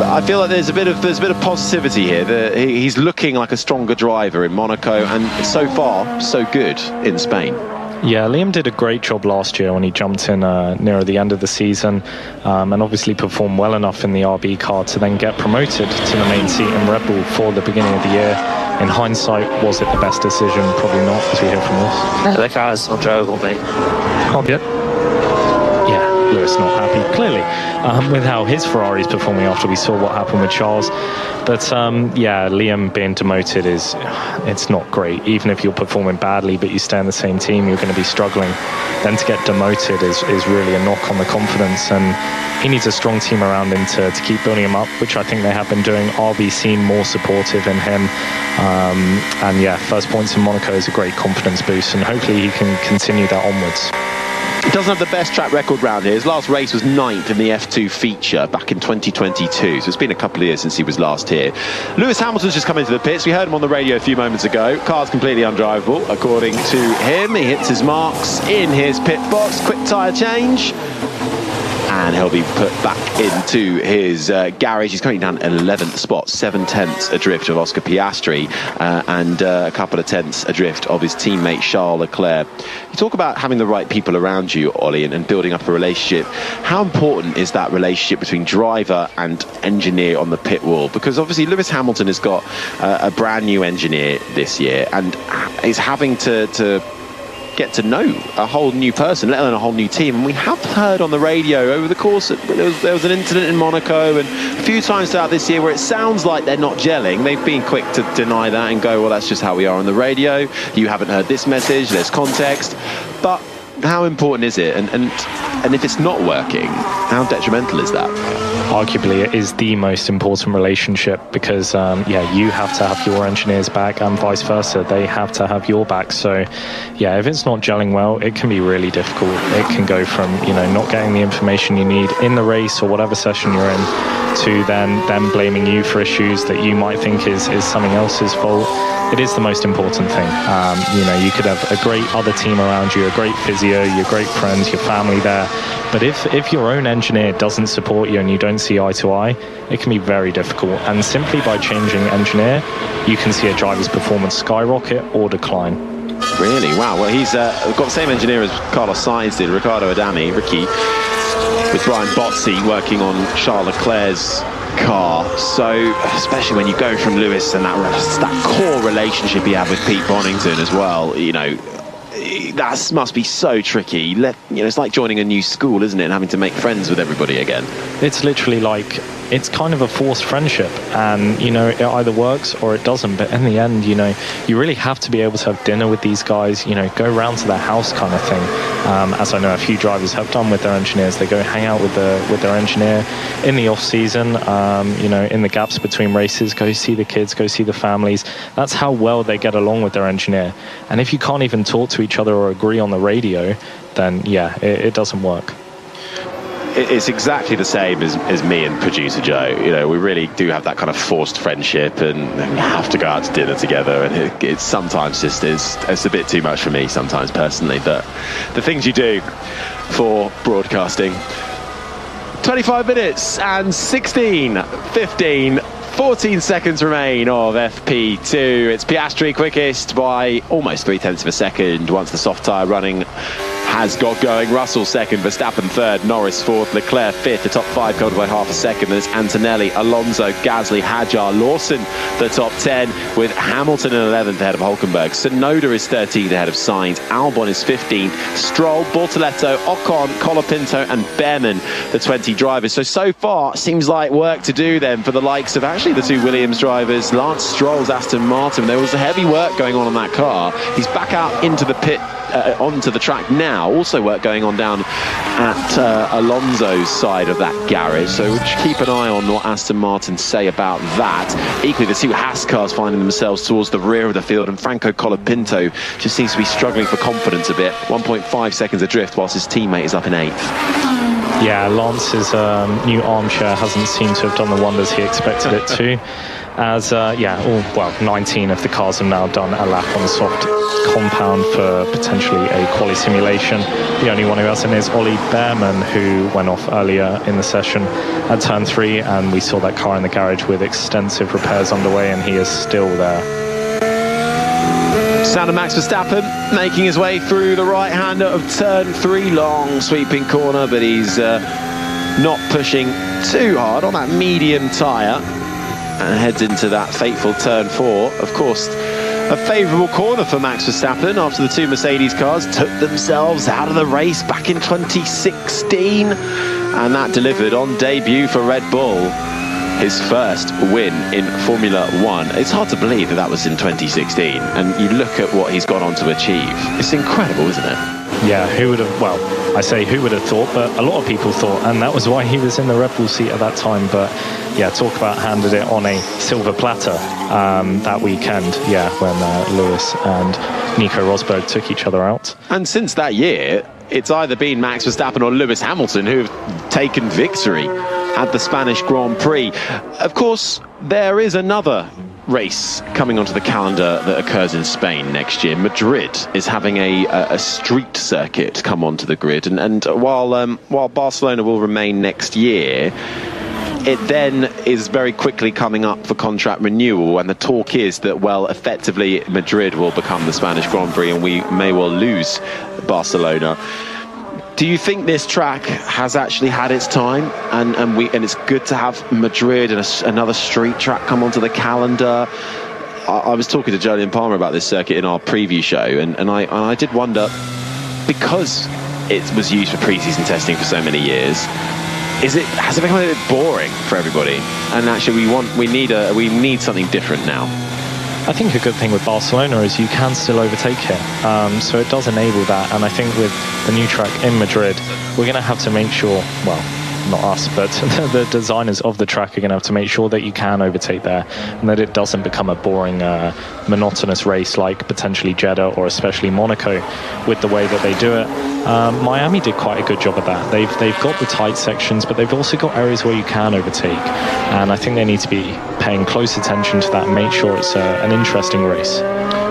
I feel like there's a bit of positivity here. He's looking like a stronger driver in Monaco, and so far so good in Spain. Yeah, Liam did a great job last year when he jumped in near the end of the season, and obviously performed well enough in the RB car to then get promoted to the main seat in Red Bull for the beginning of the year. In hindsight, was it the best decision? Probably not, as we hear from Lewis. No, the car's not drivable, mate. Yeah, Lewis not happy, clearly, with how his Ferrari is performing after we saw what happened with Charles. But yeah, Liam being demoted it's not great. Even if you're performing badly but you stay in the same team, you're going to be struggling. Then to get demoted is really a knock on the confidence, and he needs a strong team around him to keep building him up, which I think they have been doing. RB seem more supportive in him, and yeah, first points in Monaco is a great confidence boost, and hopefully he can continue that onwards. He doesn't have the best track record round here. His last race was 9th in the F2 feature back in 2022, so it's been a couple of years since he was last here. Lewis Hamilton's just come into the pits. We heard him on the radio a few moments ago. Car's completely undrivable, according to him. He hits his marks in his pit box. Quick tyre change, and he'll be put back into his garage. He's currently down at 11th spot, 7/10 adrift of Oscar Piastri, and a couple of tenths adrift of his teammate Charles Leclerc. You talk about having the right people around you, Ollie, and building up a relationship. How important is that relationship between driver and engineer on the pit wall? Because obviously Lewis Hamilton has got a brand new engineer this year, and is having to get to know a whole new person, let alone a whole new team. And we have heard on the radio over the course there was an incident in Monaco and a few times throughout this year where it sounds like they're not gelling. They've been quick to deny that and go, well, that's just how we are on the radio. You haven't heard this message, there's context. But how important is it? And if it's not working, how detrimental is that? Arguably, it is the most important relationship because, yeah, you have to have your engineers back and vice versa. They have to have your back. So, yeah, if it's not gelling well, it can be really difficult. It can go from, not getting the information you need in the race or whatever session you're in to then them blaming you for issues that you might think is something else's fault. It is the most important thing. You could have a great other team around you, a great physio, your great friends, your family there. But if your own engineer doesn't support you and you don't see eye to eye, it can be very difficult. And simply by changing engineer, you can see a driver's performance skyrocket or decline. Really? Wow. Well, he's got the same engineer as Carlos Sainz did, Ricardo Adami, Ricky, with Brian Botzi working on Charles Leclerc's car. So, especially when you go from Lewis and that core relationship he had with Pete Bonington as well, you know, that must be so tricky. You know, it's like joining a new school, isn't it, and having to make friends with everybody again. It's literally like, it's kind of a forced friendship, and you know, it either works or it doesn't. But in the end, you know, you really have to be able to have dinner with these guys, you know, go round to their house kind of thing. As I know a few drivers have done with their engineers, they go hang out with their engineer in the off season, you know, in the gaps between races, go see the kids, go see the families. That's how well they get along with their engineer. And if you can't even talk to each other or agree on the radio, then yeah, it doesn't work. It's exactly the same as me and producer Joe. You know, we really do have that kind of forced friendship, and we have to go out to dinner together, and it's sometimes just it's a bit too much for me sometimes personally. But the things you do for broadcasting. 25 minutes and 14 seconds remain of FP2. It's Piastri quickest by almost 0.3 of a second once the soft tyre running has got going. Russell second, Verstappen third, Norris fourth, Leclerc fifth. The top five covered by half a second. There's Antonelli, Alonso, Gasly, Hadjar, Lawson the top 10, with Hamilton in 11th ahead of Hulkenberg. Tsunoda is 13th ahead of Sainz. Albon is 15th. Stroll, Bortoletto, Ocon, Colapinto and Behrman, the 20 drivers. So far, seems like work to do then for the likes of actually the two Williams drivers. Lance Stroll's Aston Martin. There was a heavy work going on that car. He's back out into the pit, onto the track now. Also work going on down at Alonso's side of that garage, so we'll just keep an eye on what Aston Martin say about that. Equally, the two Haas cars finding themselves towards the rear of the field, and Franco Colapinto just seems to be struggling for confidence a bit. 1.5 seconds adrift whilst his teammate is up in 8th. Yeah, Lance's new armchair hasn't seemed to have done the wonders he expected it to. As 19 of the cars have now done a lap on the soft compound for potentially a quali simulation. The only one who hasn't is Ollie Behrman, who went off earlier in the session at turn 3, and we saw that car in the garage with extensive repairs underway, and he is still there. Sound of Max Verstappen making his way through the right-hander of turn 3, long sweeping corner, but he's not pushing too hard on that medium tyre, and heads into that fateful turn 4. Of course, a favourable corner for Max Verstappen after the two Mercedes cars took themselves out of the race back in 2016, and that delivered on debut for Red Bull his first win in Formula 1. It's hard to believe that was in 2016, and you look at what he's gone on to achieve. It's incredible, isn't it? Yeah, who would have, well, I say who would have thought, but a lot of people thought, and that was why he was in the Red Bull seat at that time. But yeah, talk about handed it on a silver platter that weekend, yeah, when Lewis and Nico Rosberg took each other out. And since that year, it's either been Max Verstappen or Lewis Hamilton who have taken victory at the Spanish Grand Prix. Of course, there is another race coming onto the calendar that occurs in Spain next year. Madrid is having a street circuit come onto the grid, and while Barcelona will remain next year, it then is very quickly coming up for contract renewal, and the talk is that, well, effectively Madrid will become the Spanish Grand Prix and we may well lose Barcelona. Do you think this track has actually had its time, and it's good to have Madrid and another street track come onto the calendar? I was talking to Jolyon Palmer about this circuit in our preview show, and I did wonder, because it was used for pre-season testing for so many years, has it become a bit boring for everybody? And actually, we need something different now. I think a good thing with Barcelona is you can still overtake here, so it does enable that. And I think with the new track in Madrid, we're going to have to make sure, well, not us, but the designers of the track are going to have to make sure that you can overtake there, and that it doesn't become a boring, monotonous race like potentially Jeddah or especially Monaco with the way that they do it. Miami did quite a good job of that. They've got the tight sections, but they've also got areas where you can overtake, and I think they need to be paying close attention to that and make sure it's an interesting race.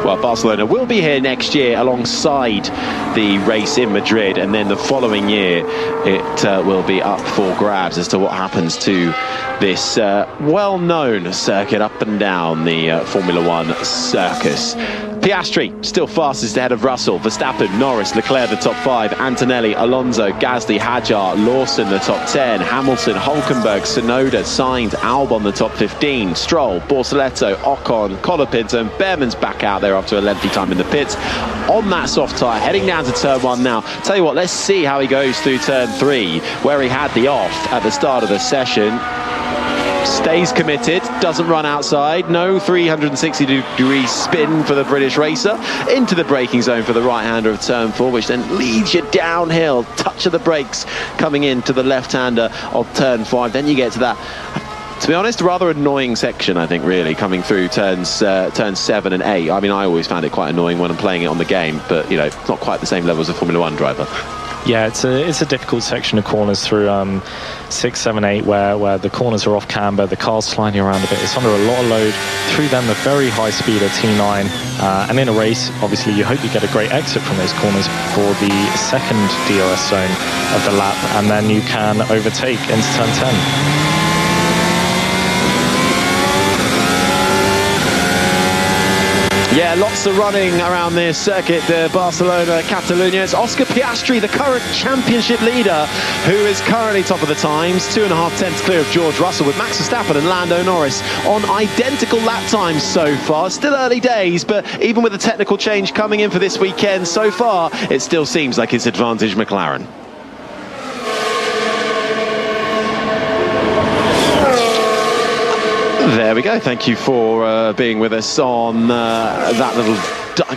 Well, Barcelona will be here next year alongside the race in Madrid, and then the following year it will be up for grabs as to what happens to this well-known circuit up and down the Formula One circus. Piastri still fastest ahead of Russell, Verstappen, Norris, Leclerc the top 5, Antonelli, Alonso, Gasly, Hadjar, Lawson the top 10, Hamilton, Hulkenberg, Tsunoda, Sainz, Albon the top 15, Stroll, Bortoleto, Ocon, Colapinto, and Behrman's back out there after a lengthy time in the pits on that soft tyre, heading down to turn 1 now. Tell you what, let's see how he goes through turn 3, where he had the off at the start of the session. Stays committed, doesn't run outside, no 360-degree spin for the British racer, into the braking zone for the right-hander of turn 4, which then leads you downhill, touch of the brakes coming into the left-hander of turn 5. Then you get to that, to be honest, rather annoying section, I think, really, coming through turns 7 and 8. I mean, I always found it quite annoying when I'm playing it on the game, but, you know, it's not quite the same level as a Formula 1 driver. Yeah, it's a difficult section of corners through 6, 7, 8, where the corners are off camber, the car's sliding around a bit. It's under a lot of load. Through them, the very high speed of T9. And in a race, obviously, you hope you get a great exit from those corners for the second DRS zone of the lap, and then you can overtake into turn 10. Yeah, lots of running around this circuit, Barcelona, Catalunya. It's Oscar Piastri, the current championship leader, who is currently top of the times, 2.5 tenths clear of George Russell, with Max Verstappen and Lando Norris on identical lap times so far. Still early days, but even with the technical change coming in for this weekend, so far, it still seems like it's advantage McLaren. There we go. Thank you for being with us on that little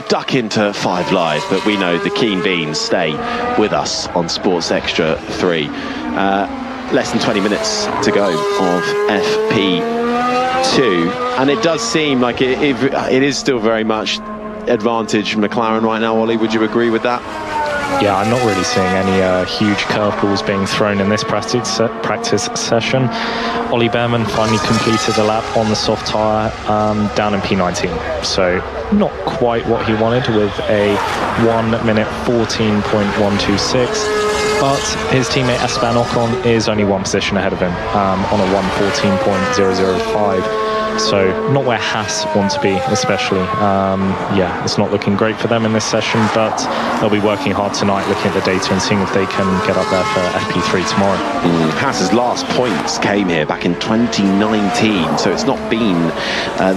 duck into 5 Live. But we know the keen beans stay with us on Sports Extra 3. Less than 20 minutes to go of FP2. And it does seem like it is still very much advantage McLaren right now. Ollie, would you agree with that? Yeah, I'm not really seeing any huge curveballs being thrown in this practice session. Ollie Behrman finally completed a lap on the soft tyre down in P19. So not quite what he wanted, with a 1 minute 14.126. But his teammate Esteban Ocon is only 1 position ahead of him on a 1:14.005. So not where Haas want to be, especially. Yeah, it's not looking great for them in this session, but they'll be working hard tonight, looking at the data and seeing if they can get up there for FP3 tomorrow. Haas's last points came here back in 2019, so it's not been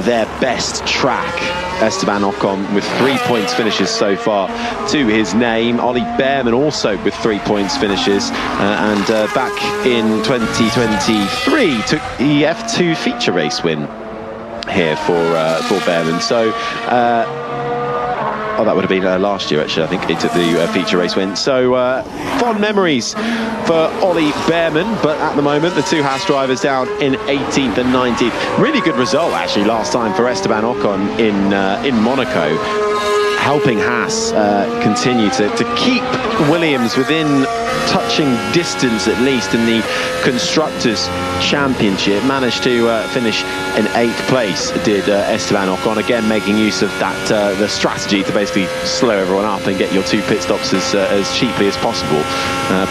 their best track. Esteban Ocon with 3 points finishes so far to his name. Ollie Behrman also with 3 points finishes, and back in 2023 took the F2 feature race win here for Behrman. So that would have been last year, actually. I think he took the feature race win. So fond memories for Ollie Behrman, but at the moment the two Haas drivers down in 18th and 19th. Really good result, actually, last time for Esteban Ocon in Monaco, helping Haas continue to keep Williams within touching distance, at least, in the Constructors' Championship. Managed to finish in 8th place, did Esteban Ocon, again making use of that the strategy to basically slow everyone up and get your 2 pit stops as cheaply as possible.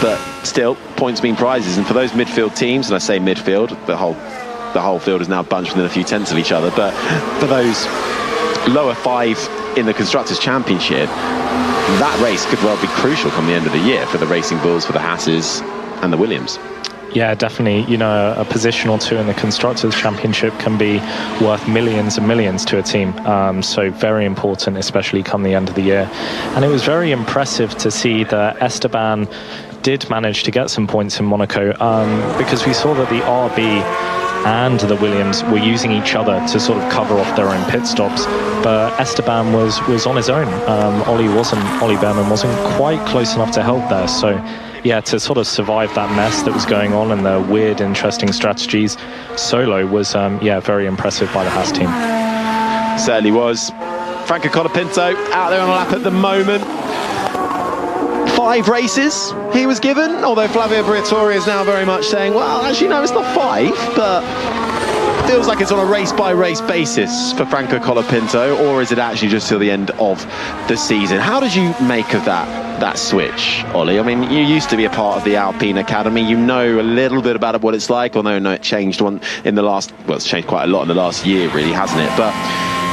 But still, points mean prizes, and for those midfield teams, and I say midfield, the whole field is now bunched within a few tenths of each other, but for those lower 5 in the Constructors' Championship, that race could well be crucial come the end of the year for the Racing Bulls, for the Haas's and the Williams. Yeah, definitely. You know, a position or 2 in the Constructors' Championship can be worth millions and millions to a team. So very important, especially come the end of the year. And it was very impressive to see that Esteban did manage to get some points in Monaco, because we saw that the RB and the Williams were using each other to sort of cover off their own pit stops, but Esteban was on his own. Ollie Behrman wasn't quite close enough to help there. So yeah, to sort of survive that mess that was going on and the weird, interesting strategies solo was very impressive by the Haas team. Certainly was. Franco Colapinto out there on a lap at the moment. 5 races he was given, although Flavio Briatore is now very much saying, well, actually, no, it's not 5, but feels like it's on a race-by-race basis for Franco Colapinto, or is it actually just till the end of the season? How did you make of that switch, Ollie? I mean, you used to be a part of the Alpine Academy. You know a little bit about what it's like, although no, it changed it's changed quite a lot in the last year, really, hasn't it? But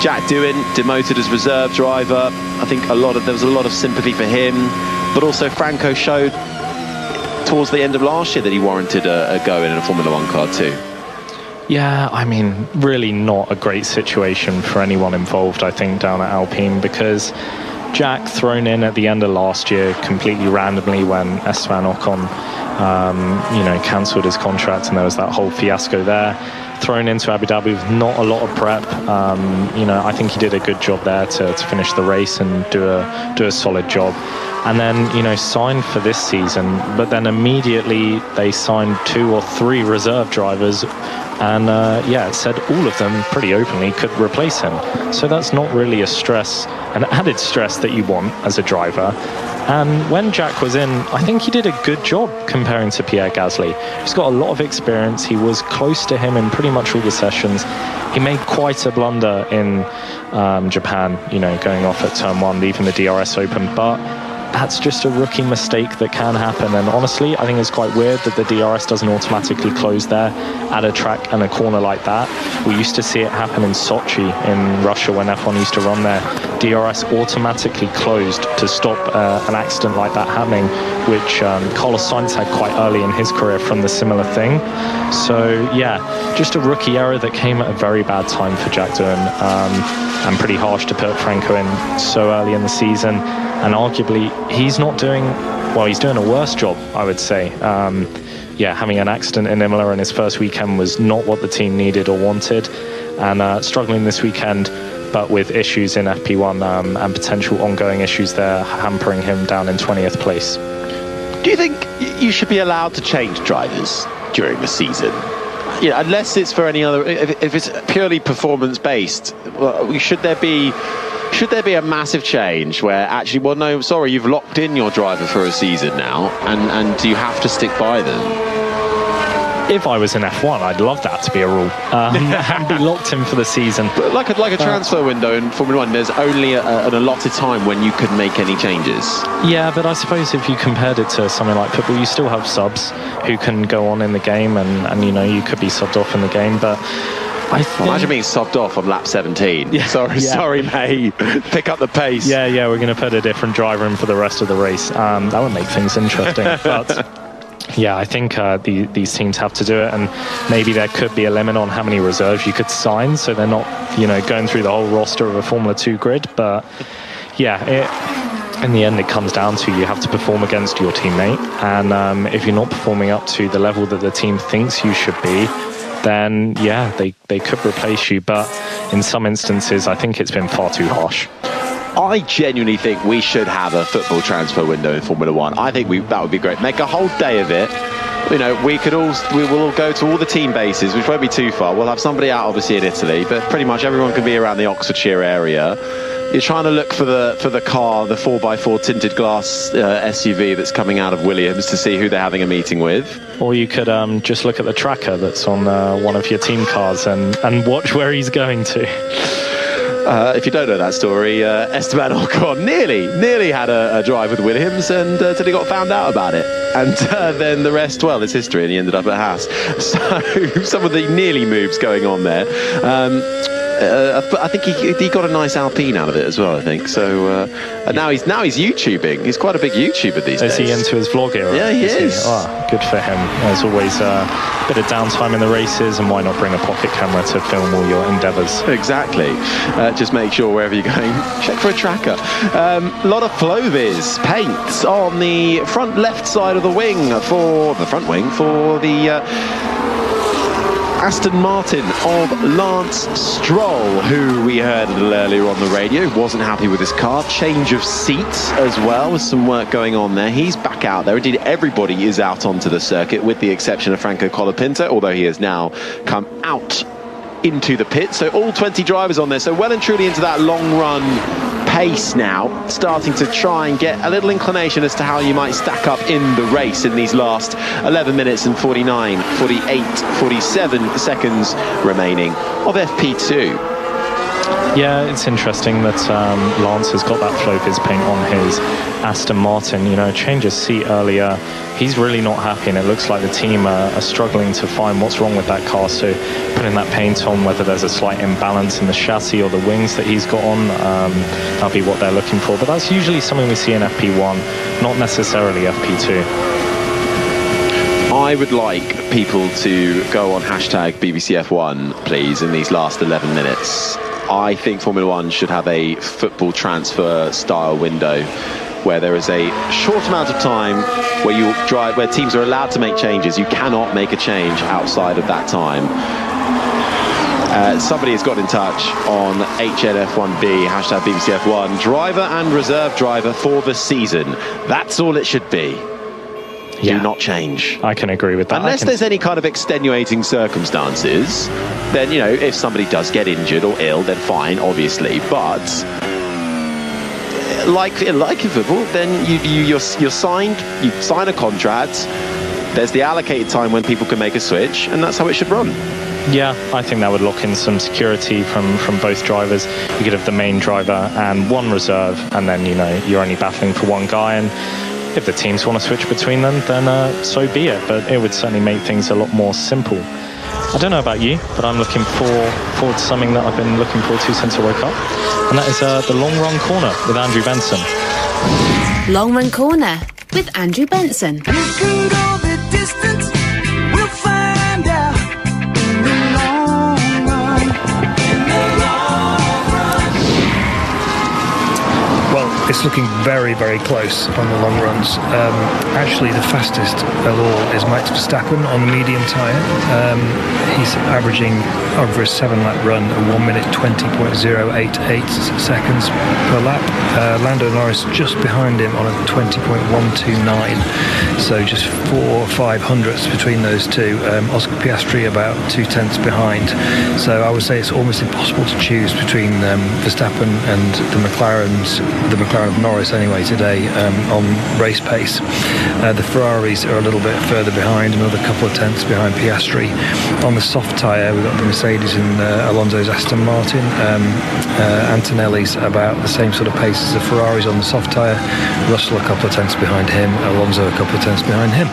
Jack Doohan, demoted as reserve driver. I think there was a lot of sympathy for him, but also Franco showed towards the end of last year that he warranted a go in a Formula One car too. Yeah, I mean, really not a great situation for anyone involved, I think, down at Alpine, because Jack, thrown in at the end of last year completely randomly when Esteban Ocon cancelled his contract, and there was that whole fiasco there. Thrown into Abu Dhabi with not a lot of prep. I think he did a good job there to finish the race and do a solid job. And then, signed for this season, but then immediately they signed 2 or 3 reserve drivers, and it said all of them pretty openly could replace him. So that's not really an added stress that you want as a driver. And when Jack was in, I think he did a good job comparing to Pierre Gasly. He's got a lot of experience. He was close to him in pretty much all the sessions. He made quite a blunder in Japan, going off at turn 1, leaving the DRS open. But that's just a rookie mistake that can happen. And honestly, I think it's quite weird that the DRS doesn't automatically close there at a track and a corner like that. We used to see it happen in Sochi in Russia when F1 used to run there. DRS automatically closed to stop an accident like that happening, which Carlos Sainz had quite early in his career from the similar thing. So just a rookie error that came at a very bad time for Jack Doohan, and pretty harsh to put Franco in so early in the season. And arguably, he's doing a worse job, I would say. Having an accident in Imola in his first weekend was not what the team needed or wanted. And struggling this weekend, but with issues in FP1 and potential ongoing issues there, hampering him down in 20th place. Do you think you should be allowed to change drivers during the season? Unless it's for any other... If it's purely performance-based, should there be a massive change where actually, you've locked in your driver for a season now, and do you have to stick by them? If I was in F1, I'd love that to be a rule, and be locked in for the season. But like a transfer window in Formula One, there's only an allotted time when you could make any changes. Yeah, but I suppose if you compared it to something like football, you still have subs who can go on in the game, and you could be subbed off in the game, but imagine being subbed off on lap 17. Yeah, sorry, mate. Pick up the pace. Yeah, we're going to put a different driver in for the rest of the race. That would make things interesting. But I think these teams have to do it, and maybe there could be a limit on how many reserves you could sign, so they're not, going through the whole roster of a Formula 2 grid. But in the end, it comes down to you have to perform against your teammate, and if you're not performing up to the level that the team thinks you should be, then they could replace you. But in some instances, I think it's been far too harsh. I genuinely think we should have a football transfer window in Formula One. I think that would be great. Make a whole day of it. We will all go to all the team bases, which won't be too far. We'll have somebody out obviously in Italy, but pretty much everyone can be around the Oxfordshire area. You're trying to look for the car, the 4x4 tinted glass SUV that's coming out of Williams, to see who they're having a meeting with. Or you could just look at the tracker that's on one of your team cars and watch where he's going to. If you don't know that story, Esteban Ocon nearly had a drive with Williams, and until he got found out about it. And then the rest, it's history, and he ended up at Haas. So some of the nearly moves going on there. I think he got a nice Alpine out of it as well, I think. So now he's YouTubing. He's quite a big YouTuber these days. Is he into his vlog era? Yeah, he is. Oh, good for him. There's always a bit of downtime in the races, and why not bring a pocket camera to film all your endeavours? Exactly. Just make sure wherever you're going, check for a tracker. A lot of Flovis paint on the front left side of the wing for the Aston Martin of Lance Stroll, who we heard a little earlier on the radio, wasn't happy with his car. Change of seats as well, with some work going on there. He's back out there. Indeed, everybody is out onto the circuit, with the exception of Franco Colapinto, although he has now come out into the pit. So all 20 drivers on there. So well and truly into that long run pace now, starting to try and get a little inclination as to how you might stack up in the race in these last 11 minutes and 49, 48, 47 seconds remaining of FP2. Yeah, it's interesting that Lance has got that Flovis paint on his Aston Martin. You know, change of seat earlier. He's really not happy, and it looks like the team are struggling to find what's wrong with that car. So putting that paint on, whether there's a slight imbalance in the chassis or the wings that he's got on, that'll be what they're looking for. But that's usually something we see in FP1, not necessarily FP2. I would like people to go on hashtag BBCF1, please, in these last 11 minutes. I think Formula One should have a football transfer style window where there is a short amount of time where teams are allowed to make changes. You cannot make a change outside of that time. Somebody has got in touch on HNF1B, hashtag BBCF1, driver and reserve driver for the season. That's all it should be. Do not change. I can agree with that. Unless there's any kind of extenuating circumstances, then, you know, if somebody does get injured or ill, then fine, obviously. But like in football, then you're signed, you sign a contract. There's the allocated time when people can make a switch, and that's how it should run. Yeah, I think that would lock in some security from both drivers. You could have the main driver and one reserve, and then, you know, you're only battling for one guy. And if the teams want to switch between them, then so be it. But it would certainly make things a lot more simple. I don't know about you, but I'm looking forward to something that I've been looking forward to since I woke up, and that is the Long Run Corner with Andrew Benson. Long Run Corner with Andrew Benson. It's looking very, very close on the long runs. Actually, the fastest of all is Max Verstappen on the medium tyre. He's averaging over a 7-lap run at 1 minute 20.088 seconds per lap. Lando Norris just behind him on a 20.129. So just 4 or 5 hundredths between those two. Oscar Piastri about 2 tenths behind. So I would say it's almost impossible to choose between Verstappen and the McLaren of Norris anyway today on race pace. The Ferraris are a little bit further behind, another couple of tenths behind Piastri. On the soft tyre, we've got the Mercedes and Alonso's Aston Martin. Antonelli's about the same sort of pace as the Ferraris on the soft tyre. Russell a couple of tenths behind him, Alonso a couple of tenths behind him.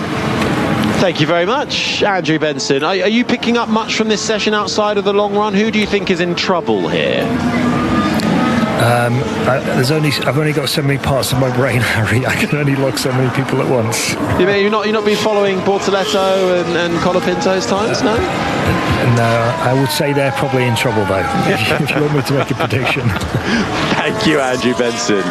Thank you very much, Andrew Benson. Are you picking up much from this session outside of the long run? Who do you think is in trouble here? I've only got so many parts of my brain, Harry. I can only log so many people at once. You mean you're not been following Bortoletto and Colapinto's times, no? No, I would say they're probably in trouble though. If you want me to make a prediction. Thank you, Andrew Benson,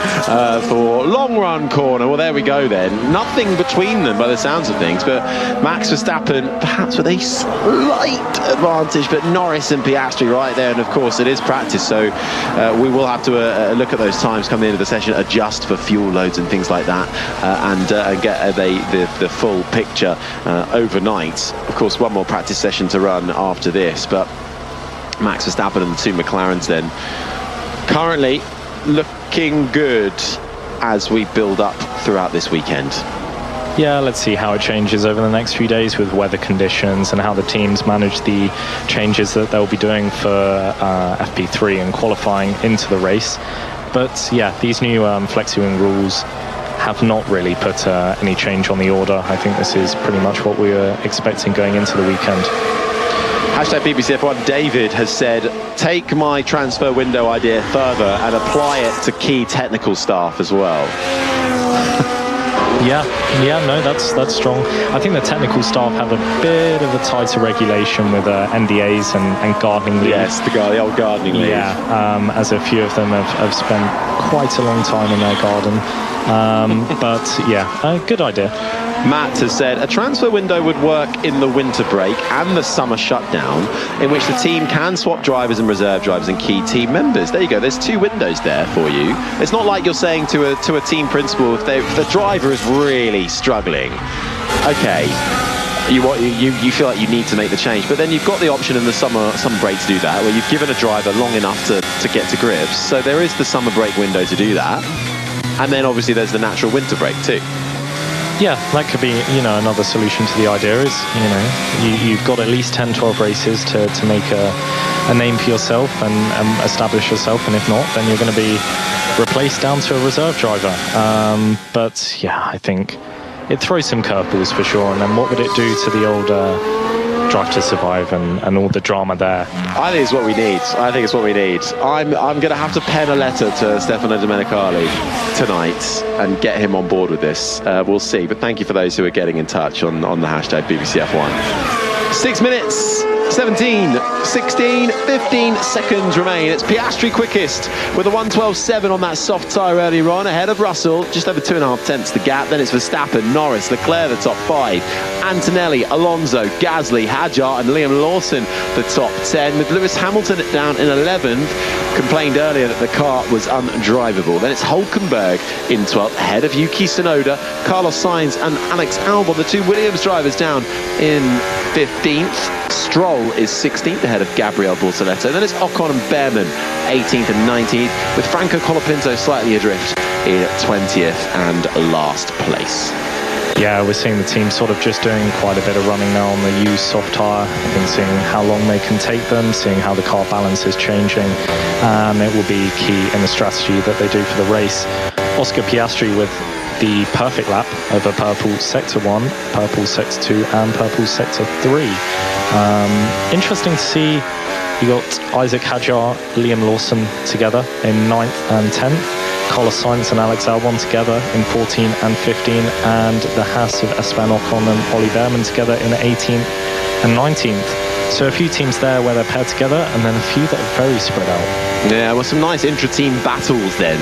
for Long Run Corner. Well, there we go then. Nothing between them by the sounds of things, but Max Verstappen perhaps with a slight advantage, but Norris and Piastri right there, and of course it is practice, so we will have to look at those times coming into the session, adjust for fuel loads and things like that, and get the full picture overnight. Of course, one more practice session to run after this, but Max Verstappen and the two McLarens then currently looking good as we build up throughout this weekend. Yeah, let's see how it changes over the next few days with weather conditions and how the teams manage the changes that they'll be doing for FP3 and qualifying into the race. But yeah, these new FlexiWing rules have not really put any change on the order. I think this is pretty much what we were expecting going into the weekend. Hashtag BBCF1 David has said, take my transfer window idea further and apply it to key technical staff as well. Yeah, no, that's strong. I think the technical staff have a bit of a tighter regulation with NDAs and gardening leave. Yes, the old gardening leave. Yeah, as a few of them have spent quite a long time in their garden. But yeah, good idea. Matt has said a transfer window would work in the winter break and the summer shutdown, in which the team can swap drivers and reserve drivers and key team members. There you go, there's 2 windows there for you. It's not like you're saying to a team principal, if the driver is really struggling, okay, you feel like you need to make the change, but then you've got the option in the summer break to do that, where you've given a driver long enough to get to grips. So there is the summer break window to do that, and then obviously there's the natural winter break too. Yeah, that could be, another solution to the idea is, you've got at least 10, 12 races to make a name for yourself and establish yourself, and if not, then you're going to be replaced down to a reserve driver. But yeah, I think it throws some curveballs for sure, and then what would it do to the old Drive to Survive and all the drama there? I think it's what we need. I'm going to have to pen a letter to Stefano Domenicali tonight and get him on board with this. We'll see. But thank you for those who are getting in touch on the hashtag BBCF1. 6 minutes, 17, 16, 15 seconds remain. It's Piastri quickest with a 1:12.7 on that soft tyre earlier on, ahead of Russell, just over 2.5 tenths the gap. Then it's Verstappen, Norris, Leclerc the top 5, Antonelli, Alonso, Gasly, Hadjar and Liam Lawson the top 10, with Lewis Hamilton down in 11th. Complained earlier that the car was undrivable. Then it's Hulkenberg in 12th, ahead of Yuki Tsunoda, Carlos Sainz and Alex Albon, the two Williams drivers, down in 15th. Stroll is 16th, ahead of Gabriel Bortoleto. Then it's Ocon and Behrman 18th and 19th, with Franco Colapinto slightly adrift in 20th and last place. Yeah, we're seeing the team sort of just doing quite a bit of running now on the used soft tyre and seeing how long they can take them, seeing how the car balance is changing. It will be key in the strategy that they do for the race. Oscar Piastri with the perfect lap over purple sector 1, purple sector 2 and purple sector 3. Interesting to see you got Isaac Hadjar, Liam Lawson together in 9th and 10th. Carlos Sainz and Alex Albon together in 14 and 15, and the Haas of Esteban Ocon and Ollie Behrman together in 18th and 19th. So a few teams there where they're paired together, and then a few that are very spread out. Yeah, well, some nice intra-team battles then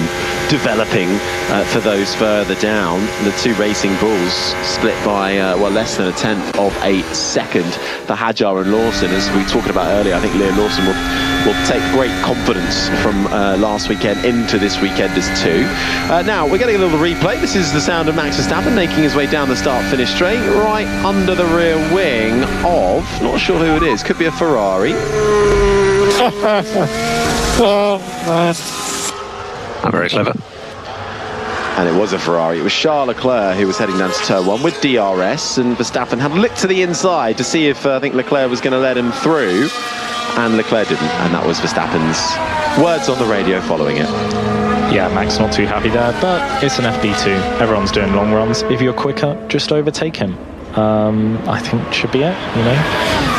developing for those further down. The two Racing Bulls split by less than a tenth of a second. The Hadjar and Lawson, as we were talking about earlier, I think Liam Lawson will take great confidence from last weekend into this weekend as two. Now we're getting a little replay. This is the sound of Max Verstappen making his way down the start-finish straight, right under the rear wing of, not sure who it is, could be a Ferrari. I'm very clever. And it was a Ferrari. It was Charles Leclerc who was heading down to turn 1 with DRS, and Verstappen had looked to the inside to see if I think Leclerc was going to let him through, and Leclerc didn't, and that was Verstappen's words on the radio following it. Yeah, Max not too happy there, but it's an FP2. Everyone's doing long runs. If you're quicker, just overtake him. I think should be it.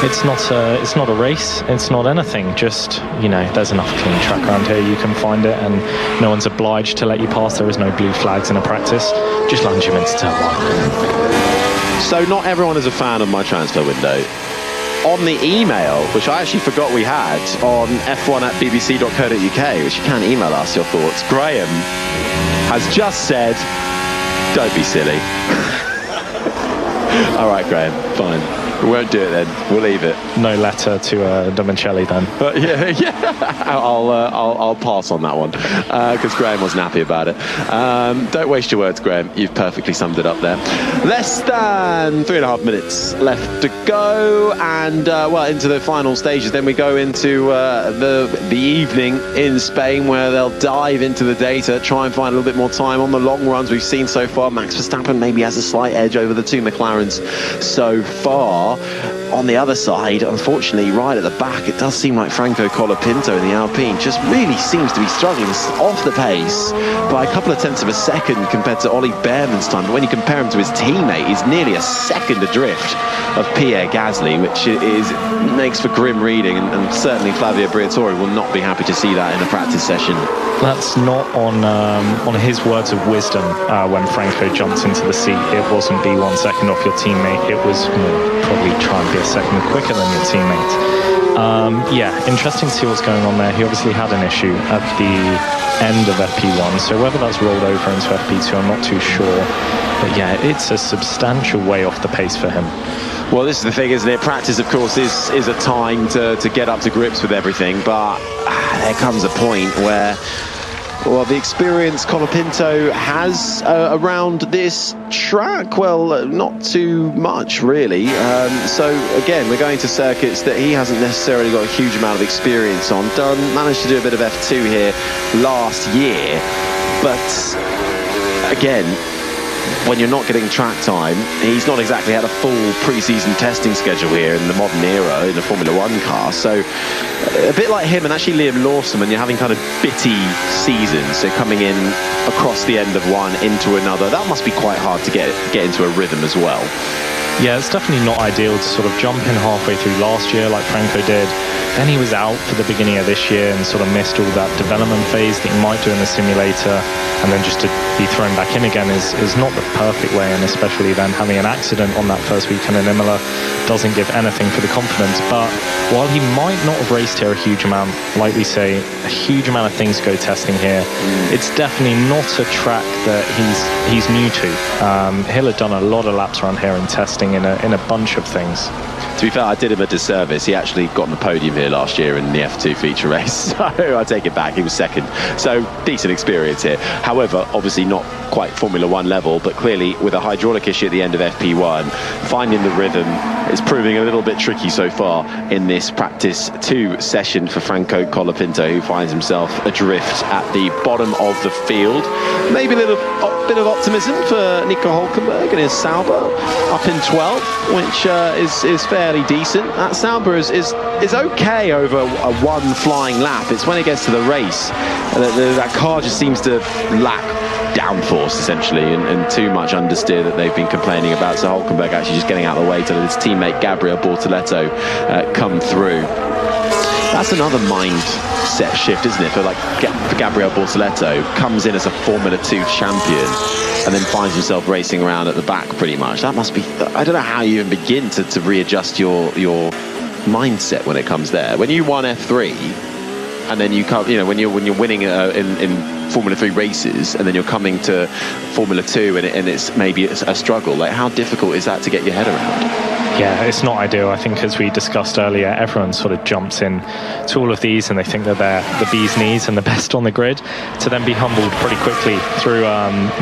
It's not a race. It's not anything. Just there's enough clean track around here. You can find it, and no one's obliged to let you pass. There is no blue flags in a practice. Just lunge him into turn 1. So not everyone is a fan of my transfer window. On the email, which I actually forgot we had, on f1@bbc.co.uk, which you can email us your thoughts, Graham has just said, don't be silly. All right, Graham, fine. We won't do it then. We'll leave it. No letter to Domenicali then. But yeah. I'll pass on that one because Graham wasn't happy about it. Don't waste your words, Graham. You've perfectly summed it up there. Less than 3.5 minutes left to go, and into the final stages. Then we go into the evening in Spain, where they'll dive into the data, try and find a little bit more time on the long runs we've seen so far. Max Verstappen maybe has a slight edge over the two McLarens so far. On the other side, unfortunately, right at the back, it does seem like Franco Colapinto in the Alpine just really seems to be struggling off the pace by a couple of tenths of a second compared to Ollie Behrman's time. But when you compare him to his teammate, he's nearly a second adrift of Pierre Gasly, which makes for grim reading, and certainly Flavio Briatore will not be happy to see that in a practice session. That's not on his words of wisdom. When Franco jumped into the seat, it wasn't be 1 second off your teammate. It was probably try and be a second quicker than your teammate. Interesting to see what's going on there. He obviously had an issue at the end of FP1, so whether that's rolled over into FP2, I'm not too sure. But yeah, it's a substantial way off the pace for him. Well, this is the thing, isn't it? Practice, of course, is a time to get up to grips with everything, but there comes a point where, the experience Colapinto has around this track, not too much, really. So, again, we're going to circuits that he hasn't necessarily got a huge amount of experience on. Managed to do a bit of F2 here last year, but, again, when you're not getting track time, he's not exactly had a full pre-season testing schedule here in the modern era in a Formula One car. So a bit like him and actually Liam Lawson, when you're having kind of bitty seasons, so coming in across the end of one into another, that must be quite hard to get into a rhythm as well. Yeah, it's definitely not ideal to sort of jump in halfway through last year like Franco did. Then he was out for the beginning of this year and sort of missed all that development phase that he might do in the simulator, and then just to be thrown back in again is not the perfect way, and especially then having an accident on that first weekend in Imola doesn't give anything for the confidence. But while he might not have raced here a huge amount, like we say, a huge amount of things go testing here, it's definitely not a track that he's new to. Hill had done a lot of laps around here in testing in a bunch of things. To be fair, I did him a disservice. He actually got on the podium here last year in the F2 feature race, so I take it back, he was second. So decent experience here. However, obviously not quite Formula One level, but clearly with a hydraulic issue at the end of FP1, finding the rhythm is proving a little bit tricky so far in this practice 2 session for Franco Colapinto, who finds himself adrift at the bottom of the field. Maybe a little bit of optimism for Nico Hülkenberg and his Sauber up in 12th, which is fairly decent. That Sauber is okay over a one flying lap. It's when it gets to the race that car just seems to lack downforce essentially, and too much understeer that they've been complaining about. So Hülkenberg actually just getting out of the way to let his teammate Gabriel Bortoleto come through. That's another mindset shift, isn't it? For Gabriel Bortoleto, comes in as a Formula 2 champion and then finds himself racing around at the back pretty much. That must be, I don't know how you even begin to readjust your mindset when it comes there. When you won F3 and then you come, when you're winning in Formula 3 races and then you're coming to Formula 2 and it's maybe a struggle, like how difficult is that to get your head around? Yeah, it's not ideal. I think, as we discussed earlier, everyone sort of jumps in to all of these and they think that they're the bee's knees and the best on the grid, to then be humbled pretty quickly through,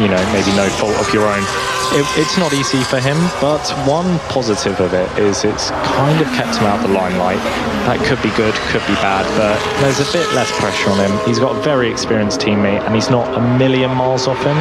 maybe no fault of your own. It's not easy for him, but one positive of it is it's kind of kept him out of the limelight. That could be good, could be bad, but there's a bit less pressure on him. He's got a very experienced teammate and he's not a million miles off him.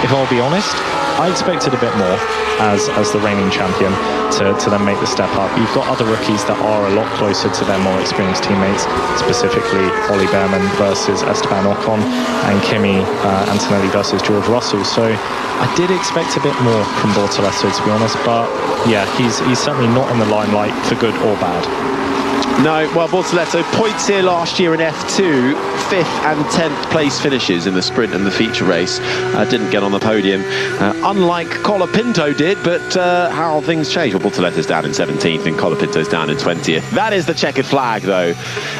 If I'll be honest, I expected a bit more as the reigning champion to then make the step up. You've got other rookies that are a lot closer to their more experienced teammates, specifically Ollie Behrman versus Esteban Ocon and Kimi Antonelli versus George Russell. So I did expect a bit more from Bortoleto, to be honest, but yeah, he's certainly not in the limelight for good or bad. No, well, Bortoleto points here last year in F2, 5th and 10th place finishes in the sprint and the feature race. Didn't get on the podium, unlike Colapinto did, but how things change. Well, Bortoleto's down in 17th and Colapinto's down in 20th. That is the checkered flag, though.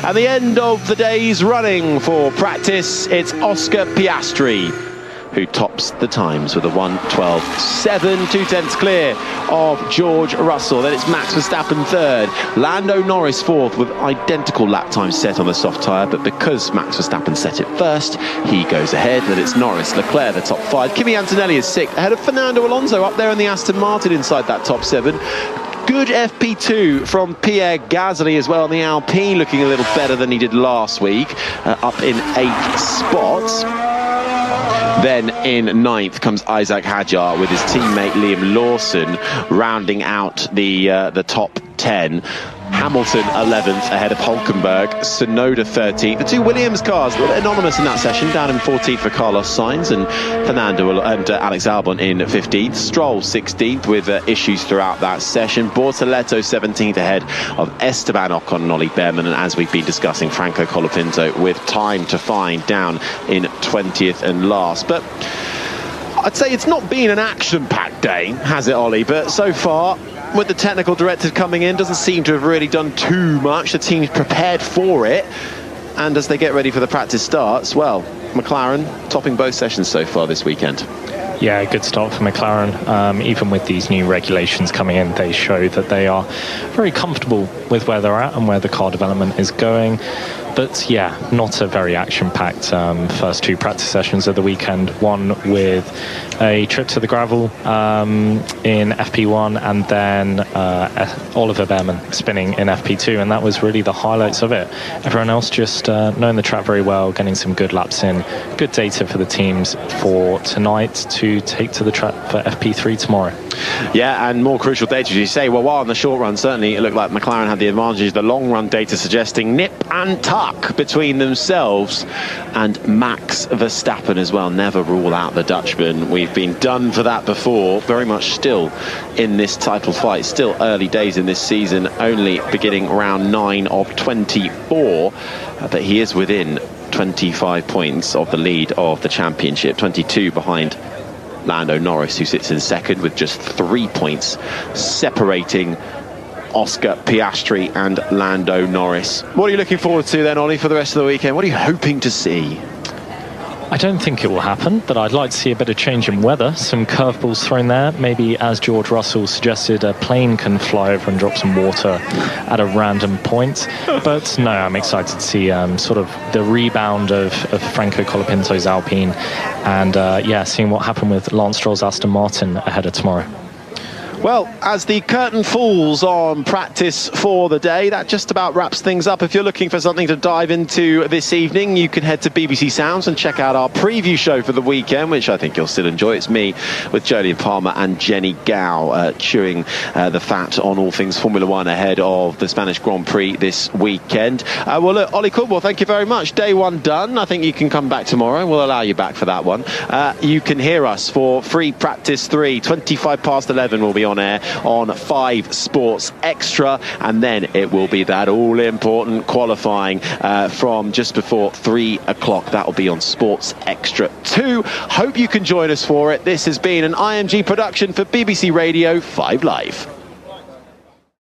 At the end of the day's running for practice, it's Oscar Piastri who tops the times with a 1:12.7, 2/10 clear of George Russell. Then it's Max Verstappen third, Lando Norris fourth with identical lap time set on the soft tyre, but because Max Verstappen set it first, he goes ahead. Then it's Norris, Leclerc, the top 5. Kimi Antonelli is 6th, ahead of Fernando Alonso up there in the Aston Martin inside that top 7. Good FP2 from Pierre Gasly as well on the Alpine, looking a little better than he did last week, up in 8th spot. Then in 9th comes Isaac Hadjar with his teammate Liam Lawson rounding out the top 10. Hamilton 11th ahead of Hülkenberg, Tsunoda 13th. The two Williams cars a little anonymous in that session, down in 14th for Carlos Sainz and Fernando and Alex Albon in 15th. Stroll 16th with issues throughout that session. Bortoleto 17th ahead of Esteban Ocon and Ollie Behrman, and as we've been discussing, Franco Colapinto with time to find down in 20th and last. But I'd say it's not been an action-packed day, has it, Ollie? But so far, with the technical directive coming in, doesn't seem to have really done too much. The team's prepared for it, and as they get ready for the practice starts, well, McLaren topping both sessions so far this weekend. Yeah, good start for McLaren. Even with these new regulations coming in, they show that they are very comfortable with where they're at and where the car development is going. But yeah, not a very action-packed first 2 practice sessions of the weekend. One with a trip to the gravel in FP1, and then Oliver Behrman spinning in FP2, and that was really the highlights of it. Everyone else just knowing the track very well, getting some good laps in. Good data for the teams for tonight to take to the track for FP3 tomorrow. Yeah, and more crucial data, as you say. Well, while on the short run, certainly it looked like McLaren had the advantage. The long run data suggesting nip and tuck between themselves and Max Verstappen as well. Never rule out the Dutchman. We've been done for that before. Very much still in this title fight. Still early days in this season, only beginning round 9 of 24. But he is within 25 points of the lead of the championship, 22 behind Lando Norris, who sits in second with just 3 points separating Oscar Piastri and Lando Norris. What are you looking forward to then, Ollie, for the rest of the weekend? What are you hoping to see? I don't think it will happen, but I'd like to see a bit of change in weather. Some curveballs thrown there. Maybe, as George Russell suggested, a plane can fly over and drop some water at a random point. But no, I'm excited to see sort of the rebound of Franco Colapinto's Alpine, and yeah, seeing what happened with Lance Stroll's Aston Martin ahead of tomorrow. Well, as the curtain falls on practice for the day, that just about wraps things up. If you're looking for something to dive into this evening, you can head to BBC Sounds and check out our preview show for the weekend, which I think you'll still enjoy. It's me with Jolyon Palmer and Jenny Gao chewing the fat on all things Formula One ahead of the Spanish Grand Prix this weekend. Well, look, Ollie Cornwall, thank you very much. Day 1 done. I think you can come back tomorrow. We'll allow you back for that one. You can hear us for free practice 3, 25 past 11 will be on air on 5 Sports Extra, and then it will be that all-important qualifying from just before 3 o'clock. That will be on Sports Extra 2. Hope you can join us for it. This has been an IMG production for BBC Radio 5 Live.